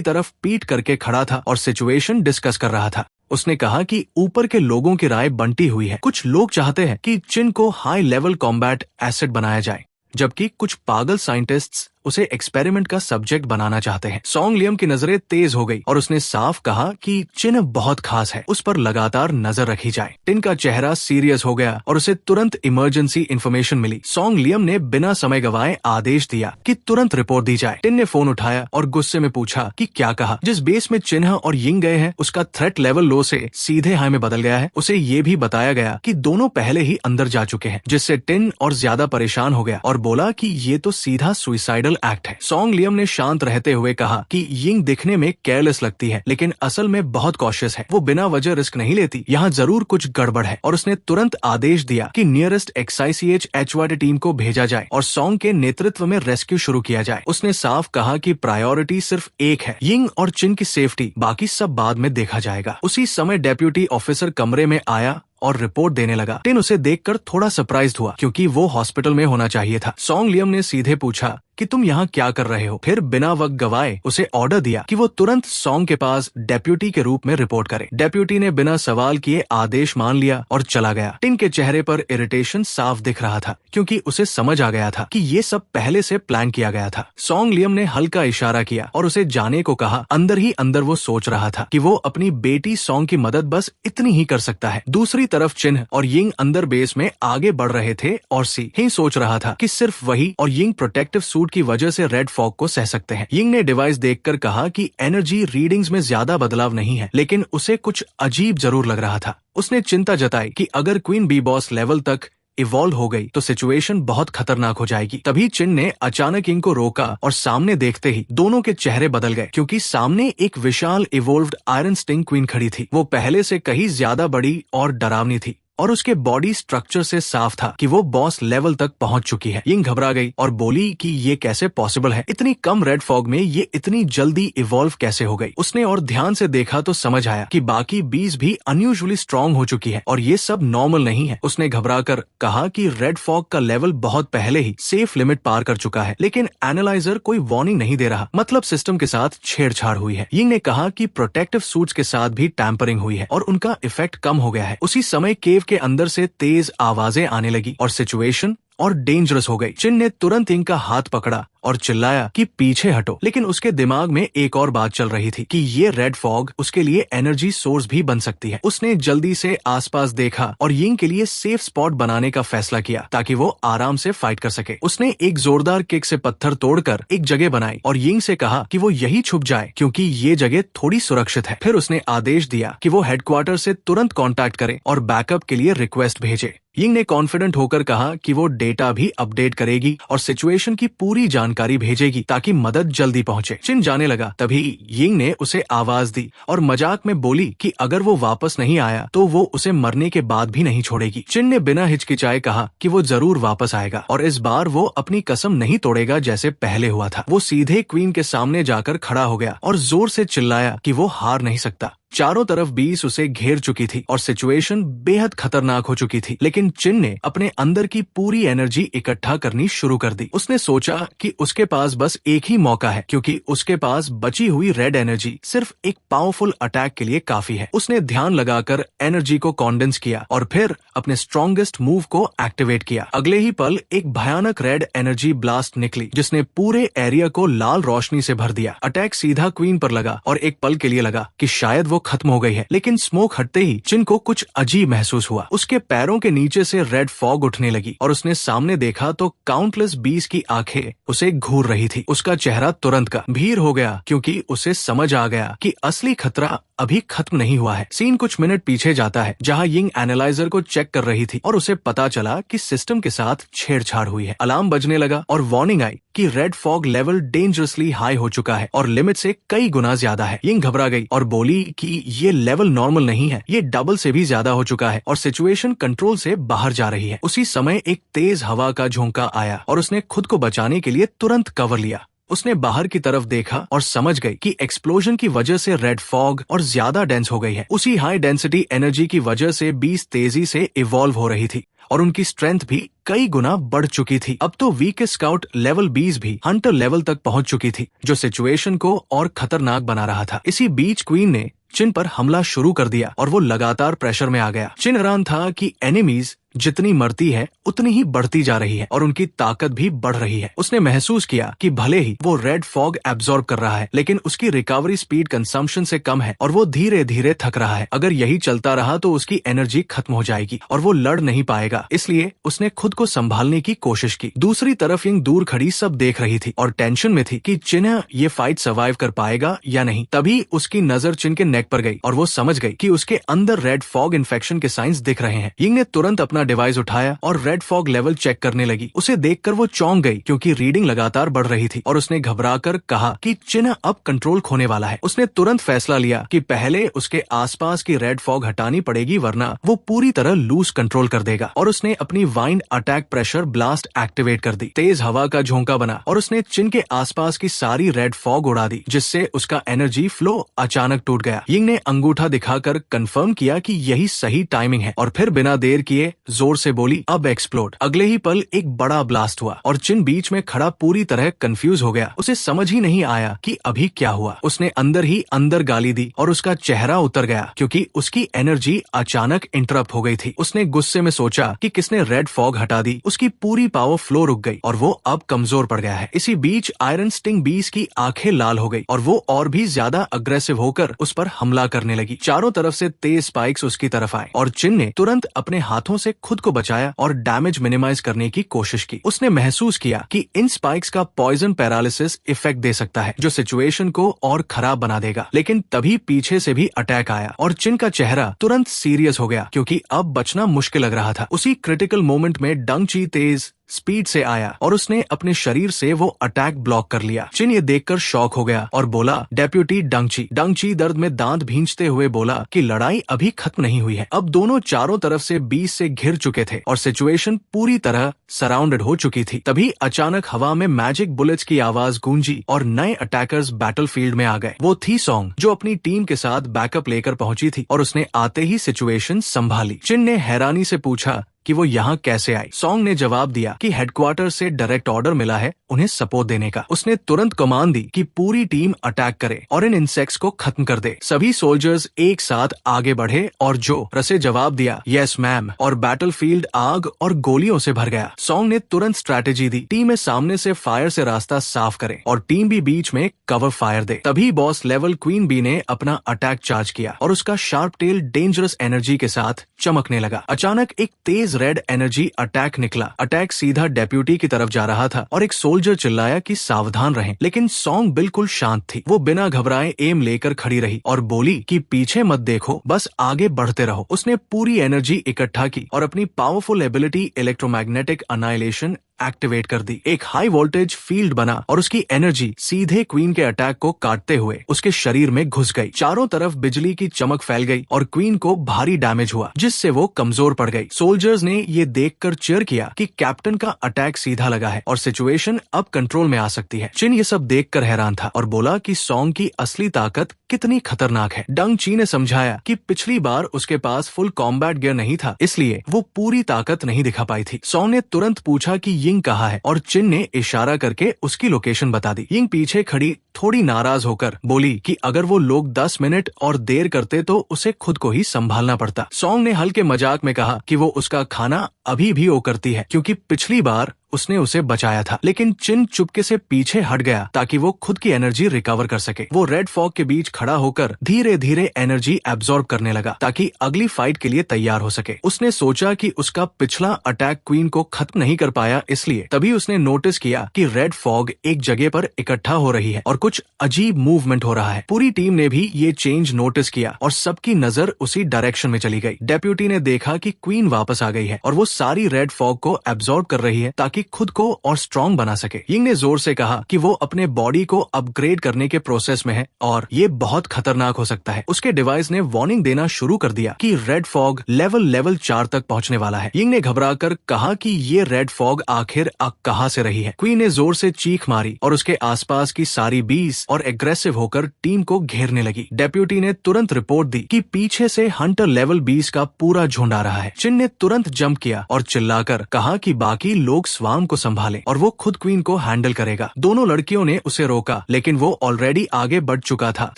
तरफ पीट करके खड़ा था और सिचुएशन डिस्कस कर रहा था। उसने कहा कि ऊपर के लोगों की राय बंटी हुई है। कुछ लोग चाहते हैं कि चिन को हाई लेवल कॉम्बैट एसेट बनाया जाए, जबकि कुछ पागल साइंटिस्ट्स उसे एक्सपेरिमेंट का सब्जेक्ट बनाना चाहते हैं। सॉन्ग लियम की नजरें तेज हो गई और उसने साफ कहा कि चिन बहुत खास है, उस पर लगातार नजर रखी जाए। टिन का चेहरा सीरियस हो गया और उसे तुरंत इमरजेंसी इंफॉर्मेशन मिली। सॉन्ग लियम ने बिना समय गवाए आदेश दिया कि तुरंत रिपोर्ट दी जाए। टिन ने फोन उठाया और गुस्से में पूछा कि क्या कहा। जिस बेस में चिन और यिंग गए हैं उसका थ्रेट लेवल लो से सीधे हाई में बदल गया है। उसे ये भी बताया गया कि दोनों पहले ही अंदर जा चुके हैं, जिससे टिन और ज्यादा परेशान हो गया और बोला कि ये तो सीधा सुइसाइडल एक्ट है। सॉन्ग लियम ने शांत रहते हुए कहा कि यिंग दिखने में केयरलेस लगती है, लेकिन असल में बहुत कॉशियस है। वो बिना वजह रिस्क नहीं लेती। यहाँ जरूर कुछ गड़बड़ है। और उसने तुरंत आदेश दिया कि नियरेस्ट XICH HYD टीम को भेजा जाए और सॉन्ग के नेतृत्व में रेस्क्यू शुरू किया जाए। उसने साफ कहा कि प्रायोरिटी सिर्फ एक है, यिंग और चिन की सेफ्टी, बाकी सब बाद में देखा जाएगा। उसी समय डेप्यूटी ऑफिसर कमरे में आया और रिपोर्ट देने लगा। टिन उसे देखकर थोड़ा सरप्राइज्ड हुआ, क्योंकि वो हॉस्पिटल में होना चाहिए था। सॉन्ग लियम ने सीधे पूछा कि तुम यहाँ क्या कर रहे हो। फिर बिना वक्त गवाए उसे ऑर्डर दिया कि वो तुरंत सॉन्ग के पास डेप्यूटी के रूप में रिपोर्ट करे। डेप्यूटी ने बिना सवाल किए आदेश मान लिया और चला गया। टिन के चेहरे पर इरिटेशन साफ दिख रहा था, क्योंकि उसे समझ आ गया था कि ये सब पहले से प्लान किया गया था। सॉन्ग लियम ने हल्का इशारा किया और उसे जाने को कहा। अंदर ही अंदर वो सोच रहा था कि वो अपनी बेटी सॉन्ग की मदद बस इतनी ही कर सकता है। दूसरी तरफ चिन और यिंग अंदर बेस में आगे बढ़ रहे थे और सी ही सोच रहा था कि सिर्फ वही और यिंग प्रोटेक्टिव सूट की वजह से रेड फॉग को सह सकते हैं। यिंग ने डिवाइस देखकर कहा कि एनर्जी रीडिंग्स में ज्यादा बदलाव नहीं है, लेकिन उसे कुछ अजीब जरूर लग रहा था। उसने चिंता जताई कि अगर क्वीन बी बॉस लेवल तक इवॉल्व हो गई तो सिचुएशन बहुत खतरनाक हो जाएगी। तभी चिन ने अचानक यिंग को रोका और सामने देखते ही दोनों के चेहरे बदल गए, क्योंकि सामने एक विशाल इवोल्व्ड आयरन स्टिंग क्वीन खड़ी थी। वो पहले से कहीं ज्यादा बड़ी और डरावनी थी और उसके बॉडी स्ट्रक्चर से साफ था कि वो बॉस लेवल तक पहुंच चुकी है। यिंग घबरा गई और बोली कि ये कैसे पॉसिबल है, इतनी कम रेड फॉग में ये इतनी जल्दी इवॉल्व कैसे हो गई। उसने और ध्यान से देखा तो समझ आया कि बाकी बीज भी अनयूजुअली स्ट्रांग हो चुकी है और ये सब नॉर्मल नहीं है। उसने घबरा कर कहा कि रेड फॉग का लेवल बहुत पहले ही सेफ लिमिट पार कर चुका है, लेकिन एनालाइजर कोई वार्निंग नहीं दे रहा, मतलब सिस्टम के साथ छेड़छाड़ हुई है। यिंग ने कहा कि प्रोटेक्टिव सूट्स के साथ भी टैंपरिंग हुई है और उनका इफेक्ट कम हो गया है। उसी समय केव के अंदर से तेज आवाजें आने लगी और सिचुएशन और डेंजरस हो गई। चिन ने तुरंत यिंग का हाथ पकड़ा और चिल्लाया कि पीछे हटो, लेकिन उसके दिमाग में एक और बात चल रही थी कि ये रेड फॉग उसके लिए एनर्जी सोर्स भी बन सकती है। उसने जल्दी से आसपास देखा और यिंग के लिए सेफ स्पॉट बनाने का फैसला किया ताकि वो आराम से फाइट कर सके। उसने एक जोरदार किक से पत्थर तोड़कर एक जगह बनाई और यिंग से कहा कि वो यही छुप जाए क्योंकि ये जगह थोड़ी सुरक्षित है। फिर उसने आदेश दिया कि वो हेडक्वार्टर से तुरंत कॉन्टैक्ट करे और बैकअप के लिए रिक्वेस्ट भेजे। यिंग ने कॉन्फिडेंट होकर कहा कि वो डेटा भी अपडेट करेगी और सिचुएशन की पूरी जानकारी भेजेगी ताकि मदद जल्दी पहुंचे। चिन जाने लगा, तभी यिंग ने उसे आवाज दी और मजाक में बोली कि अगर वो वापस नहीं आया तो वो उसे मरने के बाद भी नहीं छोड़ेगी। चिन ने बिना हिचकिचाए कहा कि वो जरूर वापस आएगा और इस बार वो अपनी कसम नहीं तोड़ेगा जैसे पहले हुआ था। वो सीधे क्वीन के सामने जाकर खड़ा हो गया और जोर से चिल्लाया कि वो हार नहीं सकता। चारों तरफ बीस उसे घेर चुकी थी और सिचुएशन बेहद खतरनाक हो चुकी थी, लेकिन चिन ने अपने अंदर की पूरी एनर्जी इकट्ठा करनी शुरू कर दी। उसने सोचा कि उसके पास बस एक ही मौका है क्योंकि उसके पास बची हुई रेड एनर्जी सिर्फ एक पावरफुल अटैक के लिए काफी है। उसने ध्यान लगाकर एनर्जी को कॉन्डेंस किया और फिर अपने स्ट्रॉन्गेस्ट मूव को एक्टिवेट किया। अगले ही पल एक भयानक रेड एनर्जी ब्लास्ट निकली जिसने पूरे एरिया को लाल रोशनी से भर दिया। अटैक सीधा क्वीन पर लगा और एक पल के लिए लगा कि शायद वो खत्म हो गई है, लेकिन स्मोक हटते ही चिन को कुछ अजीब महसूस हुआ। उसके पैरों के नीचे से रेड फॉग उठने लगी और उसने सामने देखा तो काउंटलेस बीस की आंखें उसे घूर रही थी। उसका चेहरा तुरंत का भीर हो गया क्योंकि उसे समझ आ गया कि असली खतरा अभी खत्म नहीं हुआ है। सीन कुछ मिनट पीछे जाता है जहां यिंग एनालाइजर को चेक कर रही थी और उसे पता चला कि सिस्टम के साथ छेड़छाड़ हुई है। अलार्म बजने लगा और वार्निंग आई कि red fog level dangerously high हो चुका है और लिमिट से कई गुना ज्यादा है। यिंग घबरा गई और बोली कि ये लेवल नॉर्मल नहीं है, ये डबल से भी ज्यादा हो चुका है और सिचुएशन कंट्रोल से बाहर जा रही है। उसी समय एक तेज हवा का झोंका आया और उसने खुद को बचाने के लिए तुरंत कवर लिया। उसने बाहर की तरफ देखा और समझ गई कि एक्सप्लोजन की वजह से रेड फॉग और ज्यादा डेंस हो गई है। उसी हाई डेंसिटी एनर्जी की वजह से बीस तेजी से इवॉल्व हो रही थी और उनकी स्ट्रेंथ भी कई गुना बढ़ चुकी थी। अब तो वीक स्काउट लेवल 20 भी हंटर लेवल तक पहुंच चुकी थी, जो सिचुएशन को और खतरनाक बना रहा था। इसी बीच क्वीन ने चिन पर हमला शुरू कर दिया और वो लगातार प्रेशर में आ गया। चिन हैरान था कि एनिमीज जितनी मरती है उतनी ही बढ़ती जा रही है और उनकी ताकत भी बढ़ रही है। उसने महसूस किया कि भले ही वो रेड फॉग एब्जॉर्ब कर रहा है, लेकिन उसकी रिकवरी स्पीड कंजम्पशन से कम है और वो धीरे धीरे थक रहा है। अगर यही चलता रहा तो उसकी एनर्जी खत्म हो जाएगी और वो लड़ नहीं पाएगा। इसलिए उसने खुद को संभालने की कोशिश की। दूसरी तरफ यिंग दूर खड़ी सब देख रही थी और टेंशन में थी कि चिन ये फाइट सर्वाइव कर पाएगा या नहीं। तभी उसकी नजर चिन के नेक पर गई और वो समझ गई कि उसके अंदर रेड फॉग इन्फेक्शन के साइंस दिख रहे हैं। यिंग ने तुरंत अपना डिवाइस उठाया और रेड फॉग लेवल चेक करने लगी। उसे देखकर वो चौंक गई क्योंकि रीडिंग लगातार बढ़ रही थी और उसने घबराकर कहा कि चिन अब कंट्रोल खोने वाला है। उसने तुरंत फैसला लिया कि पहले उसके आसपास की रेड फॉग हटानी पड़ेगी वरना वो पूरी तरह लूज कंट्रोल कर देगा। और उसने अपनी wind attack pressure blast activate कर दी। तेज हवा का झोंका बना और उसने चिन के आसपास की सारी रेड फॉग उड़ा दी, जिससे उसका एनर्जी फ्लो अचानक टूट गया। यिंग ने अंगूठा दिखाकर कंफर्म किया कि यही सही टाइमिंग है और फिर बिना देर किए जोर से बोली, अब एक्सप्लोड। अगले ही पल एक बड़ा ब्लास्ट हुआ और चिन बीच में खड़ा पूरी तरह कंफ्यूज हो गया। उसे समझ ही नहीं आया कि अभी क्या हुआ। उसने अंदर ही अंदर गाली दी और उसका चेहरा उतर गया क्योंकि उसकी एनर्जी अचानक इंटरप्ट हो गई थी। उसने गुस्से में सोचा कि किसने रेड फॉग हटा दी। उसकी पूरी पावर फ्लो रुक गई और वो अब कमजोर पड़ गया है। इसी बीच आयरन स्टिंग बीस की आंखें लाल हो गई और वो और भी ज्यादा अग्रेसिव होकर उस पर हमला करने लगी। चारों तरफ से तेज स्पाइक्स उसकी तरफ आए और चिन ने तुरंत अपने हाथों से खुद को बचाया और डैमेज मिनिमाइज करने की कोशिश की। उसने महसूस किया कि इन स्पाइक्स का पॉइजन पैरालिसिस इफेक्ट दे सकता है, जो सिचुएशन को और खराब बना देगा। लेकिन तभी पीछे से भी अटैक आया और चिन का चेहरा तुरंत सीरियस हो गया क्योंकि अब बचना मुश्किल लग रहा था। उसी क्रिटिकल मोमेंट में डंग ची तेज स्पीड से आया और उसने अपने शरीर से वो अटैक ब्लॉक कर लिया। चिन ये देखकर शॉक हो गया और बोला, डेप्यूटी डंगची। डंगची दर्द में दांत भींचते हुए बोला कि लड़ाई अभी खत्म नहीं हुई है। अब दोनों चारों तरफ से 20 से घिर चुके थे और सिचुएशन पूरी तरह सराउंडेड हो चुकी थी। तभी अचानक हवा में मैजिक बुलेट्स की आवाज गूंजी और नए अटैकर्स बैटलफील्ड में आ गए। वो थी सॉन्ग, जो अपनी टीम के साथ बैकअप लेकर पहुंची थी और उसने आते ही सिचुएशन संभाली। चिन ने हैरानी से पूछा कि वो यहाँ कैसे आई। सॉन्ग ने जवाब दिया कि हेडक्वार्टर से डायरेक्ट ऑर्डर मिला है उन्हें सपोर्ट देने का। उसने तुरंत कमांड दी कि पूरी टीम अटैक करे और इन इंसेक्ट्स को खत्म कर दे। सभी सोल्जर्स एक साथ आगे बढ़े और जो रसे जवाब दिया, यस मैम, और बैटलफील्ड आग और गोलियों से भर गया। सॉन्ग ने तुरंत स्ट्रैटेजी दी, टीम सामने से फायर से रास्ता साफ करे और टीम भी बीच में कवर फायर दे। तभी बॉस लेवल क्वीन बी ने अपना अटैक चार्ज किया और उसका शार्प टेल डेंजरस एनर्जी के साथ चमकने लगा। अचानक एक तेज रेड एनर्जी अटैक निकला। अटैक सीधा डेप्यूटी की तरफ जा रहा था और एक सोल्जर चिल्लाया कि सावधान रहें, लेकिन सॉन्ग बिल्कुल शांत थी। वो बिना घबराए एम लेकर खड़ी रही और बोली कि पीछे मत देखो, बस आगे बढ़ते रहो। उसने पूरी एनर्जी इकट्ठा की और अपनी powerful ability electromagnetic annihilation activate कर दी। एक हाई वोल्टेज फील्ड बना और उसकी एनर्जी सीधे क्वीन के अटैक को काटते हुए उसके शरीर में घुस गई। चारों तरफ बिजली की चमक फैल गई और क्वीन को भारी डैमेज हुआ, जिससे वो कमजोर पड़ गई। सोल्जर्स ने ये देखकर चीयर किया कि कैप्टन का अटैक सीधा लगा है और सिचुएशन अब कंट्रोल में आ सकती है। चिन ये सब देखकर हैरान था और बोला कि सॉन्ग की असली ताकत कितनी खतरनाक है। डंग ची ने समझाया कि पिछली बार उसके पास फुल कॉम्बैट गियर नहीं था, इसलिए वो पूरी ताकत नहीं दिखा पाई थी। सॉन्ग ने तुरंत पूछा कि यिंग कहाँ है और चिन ने इशारा करके उसकी लोकेशन बता दी। यिंग पीछे खड़ी थोड़ी नाराज होकर बोली कि अगर वो लोग 10 मिनट और देर करते तो उसे खुद को ही संभालना पड़ता। सॉन्ग ने हल्के मजाक में कहा कि वो उसका खाना अभी भी वो करती है, क्योंकि पिछली बार उसने उसे बचाया था। लेकिन चिन चुपके से पीछे हट गया ताकि वो खुद की एनर्जी रिकवर कर सके। वो रेड फॉग के बीच खड़ा होकर धीरे धीरे एनर्जी एब्जॉर्ब करने लगा ताकि अगली फाइट के लिए तैयार हो सके। उसने सोचा कि उसका पिछला अटैक क्वीन को खत्म नहीं कर पाया, इसलिए तभी उसने नोटिस किया कि रेड फॉग एक जगह पर इकट्ठा हो रही है और कुछ अजीब मूवमेंट हो रहा है। पूरी टीम ने भी ये चेंज नोटिस किया और सबकी नजर उसी डायरेक्शन में चली गई। डेप्यूटी ने देखा कि क्वीन वापस आ गई है और वो सारी रेड फॉग को एब्जॉर्ब कर रही है ताकि खुद को और स्ट्रॉन्ग बना सके। यिंग ने जोर से कहा कि वो अपने बॉडी को अपग्रेड करने के प्रोसेस में है और ये बहुत खतरनाक हो सकता है। उसके डिवाइस ने वार्निंग देना शुरू कर दिया कि रेड फॉग लेवल 4 तक पहुंचने वाला है। यिंग ने घबराकर कहा कि ये रेड फॉग आखिर कहां से रही है। क्वीन ने जोर से चीख मारी और उसके आसपास की सारी बीस और एग्रेसिव होकर टीम को घेरने लगी। डेप्यूटी ने तुरंत रिपोर्ट दी कि पीछे से हंटर लेवल 20 का पूरा झुंड आ रहा है। चिन ने तुरंत जंप किया और चिल्लाकर कहा कि बाकी लोग स्वाम को संभाले और वो खुद क्वीन को हैंडल करेगा। दोनों लड़कियों ने उसे रोका, लेकिन वो ऑलरेडी आगे बढ़ चुका था।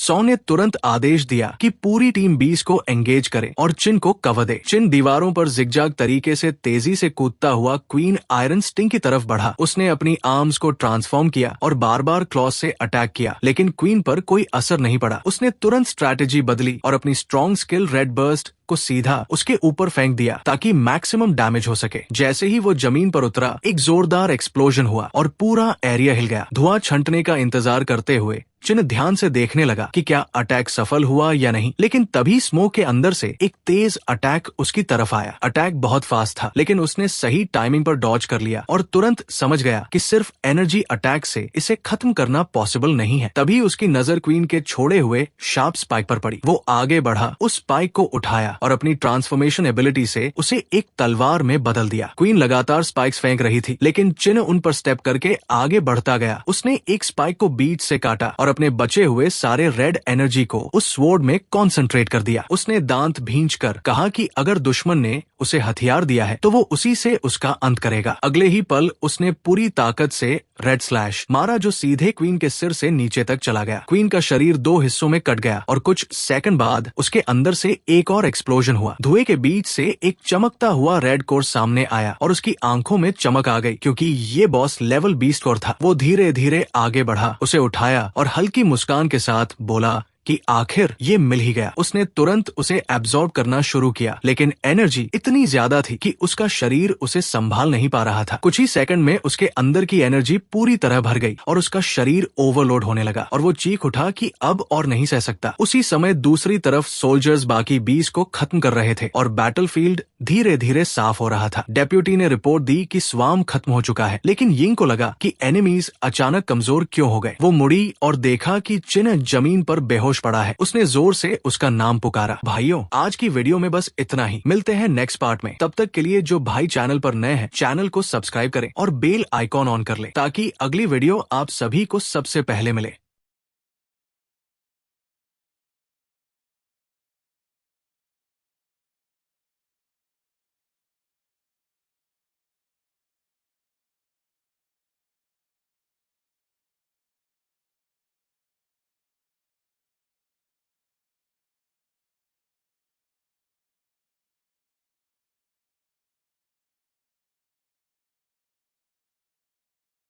सॉन्ग ने तुरंत आदेश दिया कि पूरी टीम 20 को एंगेज करे और चिन को कवर दे। चिन दीवारों पर जिगजैग तरीके से तेजी से कूदता हुआ क्वीन आयरन स्टिंग की तरफ बढ़ा। उसने अपनी आर्म्स को ट्रांसफॉर्म किया और बार बार क्लॉज से अटैक किया, लेकिन क्वीन पर कोई असर नहीं पड़ा। उसने तुरंत स्ट्रैटेजी बदली और अपनी स्ट्रॉन्ग स्किल रेड बर्स्ट को सीधा उसके ऊपर फेंक दिया ताकि मैक्सिमम डैमेज हो सके। जैसे ही वो जमीन पर उतरा, एक जोरदार एक्सप्लोजन हुआ और पूरा एरिया हिल गया। धुआं छंटने का इंतजार करते हुए चिन ध्यान से देखने लगा कि क्या अटैक सफल हुआ या नहीं, लेकिन तभी स्मोक के अंदर से एक तेज अटैक उसकी तरफ आया। अटैक बहुत फास्ट था, लेकिन उसने सही टाइमिंग पर डॉज कर लिया और तुरंत समझ गया कि सिर्फ एनर्जी अटैक से इसे खत्म करना पॉसिबल नहीं है। तभी उसकी नजर क्वीन के छोड़े हुए शार्प स्पाइक पर पड़ी। वो आगे बढ़ा, उस स्पाइक को उठाया और अपनी ट्रांसफॉर्मेशन एबिलिटी से उसे एक तलवार में बदल दिया। क्वीन लगातार स्पाइक्स फेंक रही थी, लेकिन चिन उन पर स्टेप करके आगे बढ़ता गया। उसने एक स्पाइक को बीच से काटा और अपने बचे हुए सारे रेड एनर्जी को उस स्वॉर्ड में कॉन्सेंट्रेट कर दिया। उसने दांत भींचकर कहा कि अगर दुश्मन ने उसे हथियार दिया है तो वो उसी से उसका अंत करेगा। अगले ही पल उसने पूरी ताकत से रेड स्लैश मारा जो सीधे क्वीन के सिर से नीचे तक चला गया। क्वीन का शरीर 2 हिस्सों में कट गया और कुछ सेकंड बाद उसके अंदर से एक और एक्सप्लोजन हुआ। धुएं के बीच से एक चमकता हुआ रेड कोर सामने आया और उसकी आंखों में चमक आ गई, क्योंकि ये बॉस लेवल 20 कोर था। वो धीरे धीरे आगे बढ़ा, उसे उठाया और हल्की मुस्कान के साथ बोला कि आखिर ये मिल ही गया। उसने तुरंत उसे एब्जॉर्ब करना शुरू किया, लेकिन एनर्जी इतनी ज्यादा थी कि उसका शरीर उसे संभाल नहीं पा रहा था। कुछ ही सेकंड में उसके अंदर की एनर्जी पूरी तरह भर गई और उसका शरीर ओवरलोड होने लगा और वो चीख उठा कि अब और नहीं सह सकता। उसी समय दूसरी तरफ सोल्जर्स बाकी 20 को खत्म कर रहे थे और बैटलफील्ड धीरे धीरे साफ हो रहा था। डेप्यूटी ने रिपोर्ट दी कि स्वार्म खत्म हो चुका है, लेकिन यिंग को लगा कि एनिमीज अचानक कमजोर क्यों हो गए। वो मुड़ी और देखा कि चिन जमीन पर बेहोश पड़ा है। उसने जोर से उसका नाम पुकारा। भाइयों, आज की वीडियो में बस इतना ही। मिलते हैं नेक्स्ट पार्ट में। तब तक के लिए जो भाई चैनल पर नए हैं, चैनल को सब्सक्राइब करें और बेल आइकॉन ऑन कर ले ताकि अगली वीडियो आप सभी को सबसे पहले मिले।